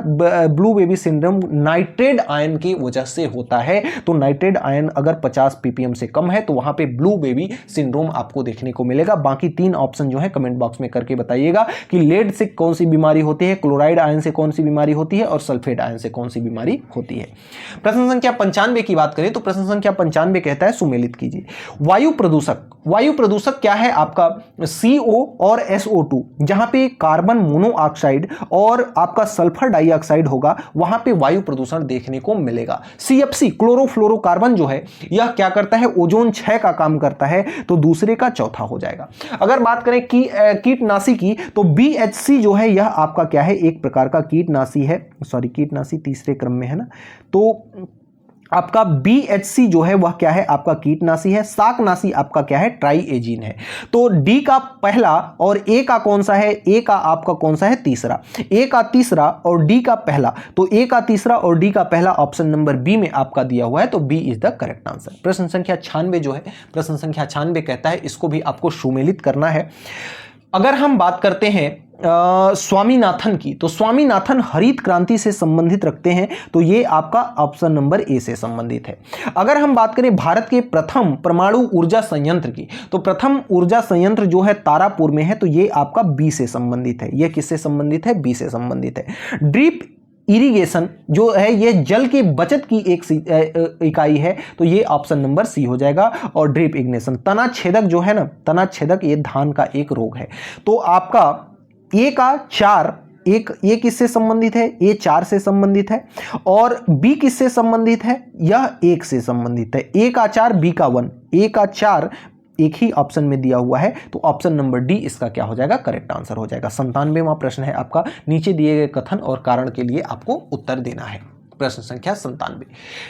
Blue baby syndrome nitrate ion की वजह से होता है। तो नाइट्रेट आयन अगर 50 ppm से कम है तो वहां पे ब्लू बेबी सिंड्रोम आपको देखने को मिलेगा। बाकी 3 ऑप्शन जो है कमेंट बॉक्स में करके बताइएगा कि लेड से कौन सी बीमारी होती है, क्लोराइड आयन से कौन सी बीमारी होती है, और सल्फेट आयन से कौन सी बीमारी होती है। प्रश्न संख्या 95 की बात करें तो प्रश्न संख्या 95 कहता है, सुमेलित कीजिए। वायु प्रदूषक क्या है आपका, CO और SO2। जहां पे कार्बन मोनोऑक्साइड और आपका सल्फर डाइऑक्साइड होगा, वहां पे वायु प्रदूषण देखने को मिलेगा। CFC क्लोरोफ्लोरोकार्बन जो है यह क्या करता है, ओजोन क्षय का काम करता है। तो दूसरे का चौथा हो जाएगा। अगर बात करें कीटनाशी की, तो BHC जो है यह आपका क्या है, एक प्रकार का कीटनाशी है। सॉरी, कीटनाशी तीसरे क्रम में है ना। तो आपका BHC जो है वह क्या है, आपका कीटनाशी है। शाकनाशी आपका क्या है, ट्राइएजिन है। तो डी का पहला और ए का कौन सा है, ए का आपका कौन सा है, तीसरा। ए का तीसरा और डी का पहला, तो ए का तीसरा और डी का पहला ऑप्शन नंबर बी में आपका दिया हुआ है, तो B is the correct answer. प्रश्न संख्या 96 जो है, प्रश्न संख्या 96 कहता है इसको भी आपको सुमेलित करना है। अगर हम बात करते हैं स्वामीनाथन की, तो स्वामीनाथन हरित क्रांति से संबंधित रखते हैं, तो ये आपका ऑप्शन नंबर ए से संबंधित है। अगर हम बात करें भारत के प्रथम परमाणु ऊर्जा संयंत्र की, तो प्रथम ऊर्जा संयंत्र जो है तारापुर में है, तो ये आपका बी से संबंधित है। ये किससे संबंधित है, बी से संबंधित है। ड्रिप इरिगेशन जो है ये जल की बचत की एक इकाई है, तो ये ऑप्शन नंबर सी हो जाएगा। और ड्रिप इग्निशन, तना छेदक जो है ना, तना छेदक ये धान का एक रोग है। तो आपका ए का 4, एक ये किससे संबंधित है, ए 4 से संबंधित है। और बी किससे संबंधित है, यह 1 से संबंधित है। ए का 4 बी का 1, ए का 4 एक ही ऑप्शन में दिया हुआ है, तो ऑप्शन नंबर डी इसका क्या हो जाएगा, करेक्ट आंसर हो जाएगा। 97वां प्रश्न है आपका, नीचे दिए गए कथन और कारण के लिए आपको उत्तर देना है। प्रश्न संख्या 97,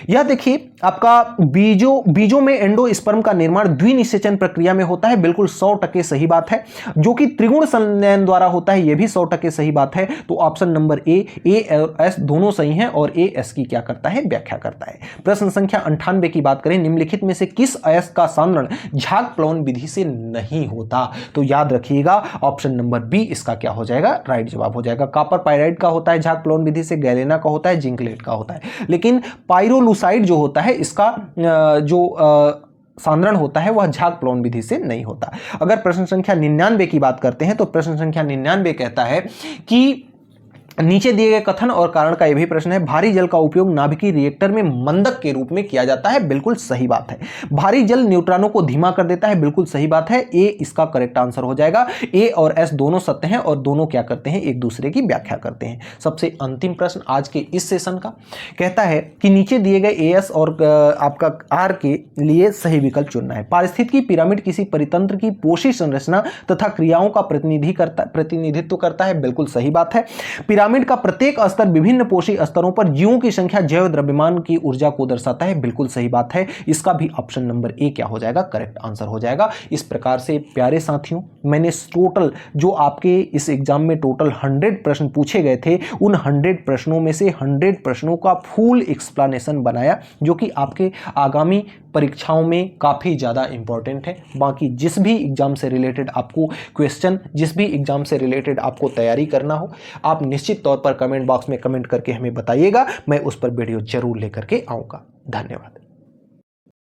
यह देखिए आपका बीजों में एंडोस्पर्म का निर्माण द्विनिषेचन प्रक्रिया में होता है, बिल्कुल 100% सही बात है। जो कि त्रिगुण संलयन द्वारा होता है, यह भी 100% सही बात है। तो ऑप्शन नंबर ए और एस दोनों सही हैं, और ए एस की क्या करता है, व्याख्या करता है। प्रश्न संख्या 98 की बात करें, निम्नलिखित में से किस अयस्क का सांद्रण झाग प्लवन विधि से नहीं होता, तो याद रखिएगा ऑप्शन नंबर बी इसका क्या हो जाएगा, राइट जवाब हो जाएगा। कॉपर पाइराइड का होता है झाग प्लवन विधि से, गैलेना का होता है, जिंकलेट का होता है। लेकिन पाइरोलुसाइड जो होता है इसका जो सांद्रण होता है वह झाग प्लवन विधि से नहीं होता। अगर प्रश्न संख्या 99 की बात करते हैं, तो प्रश्न संख्या 99 कहता है कि नीचे दिए गए कथन और कारण का यह भी प्रश्न है, भारी जल का उपयोग नाभिकीय रिएक्टर में मंदक के रूप में किया जाता है, बिल्कुल सही बात है। भारी जल न्यूट्रॉनों को धीमा कर देता है, बिल्कुल सही बात है। ए इसका करेक्ट आंसर हो जाएगा। ए और एस दोनों सत्य हैं, और दोनों क्या करते हैं, एक दूसरे की व्याख्या करते हैं। सबसे अंतिम प्रश्न आज के इस सेशन का कहता है कि नीचे दिए गए ए एस और आपका आर के लिए सही विकल्प चुनना है। पारिस्थितिकी पिरामिड किसी परितंत्र की पोषी संरचना तथा क्रियाओं का प्रतिनिधित्व करता है, बिल्कुल सही बात है। पिरामिड का प्रत्येक स्तर विभिन्न पोषी स्तरों पर जीवों की संख्या जैव द्रव्यमान की ऊर्जा को दर्शाता है, बिल्कुल सही बात है। इसका भी ऑप्शन नंबर ए क्या हो जाएगा, करेक्ट आंसर हो जाएगा। इस प्रकार से प्यारे साथियों, मैंने टोटल जो आपके इस एग्जाम में टोटल 100 प्रश्न पूछे गए थे, उन 100 प्रश्नों में से 100 प्रश्नों का फुल एक्सप्लेनेशन बनाया, जो कि आपके आगामी परीक्षाओं में काफ़ी ज़्यादा इंपॉर्टेंट है। बाकी जिस भी एग्जाम से रिलेटेड आपको क्वेश्चन, जिस भी एग्जाम से रिलेटेड आपको तैयारी करना हो, आप निश्चित तौर पर कमेंट बॉक्स में कमेंट करके हमें बताइएगा, मैं उस पर वीडियो जरूर लेकर के आऊँगा। धन्यवाद।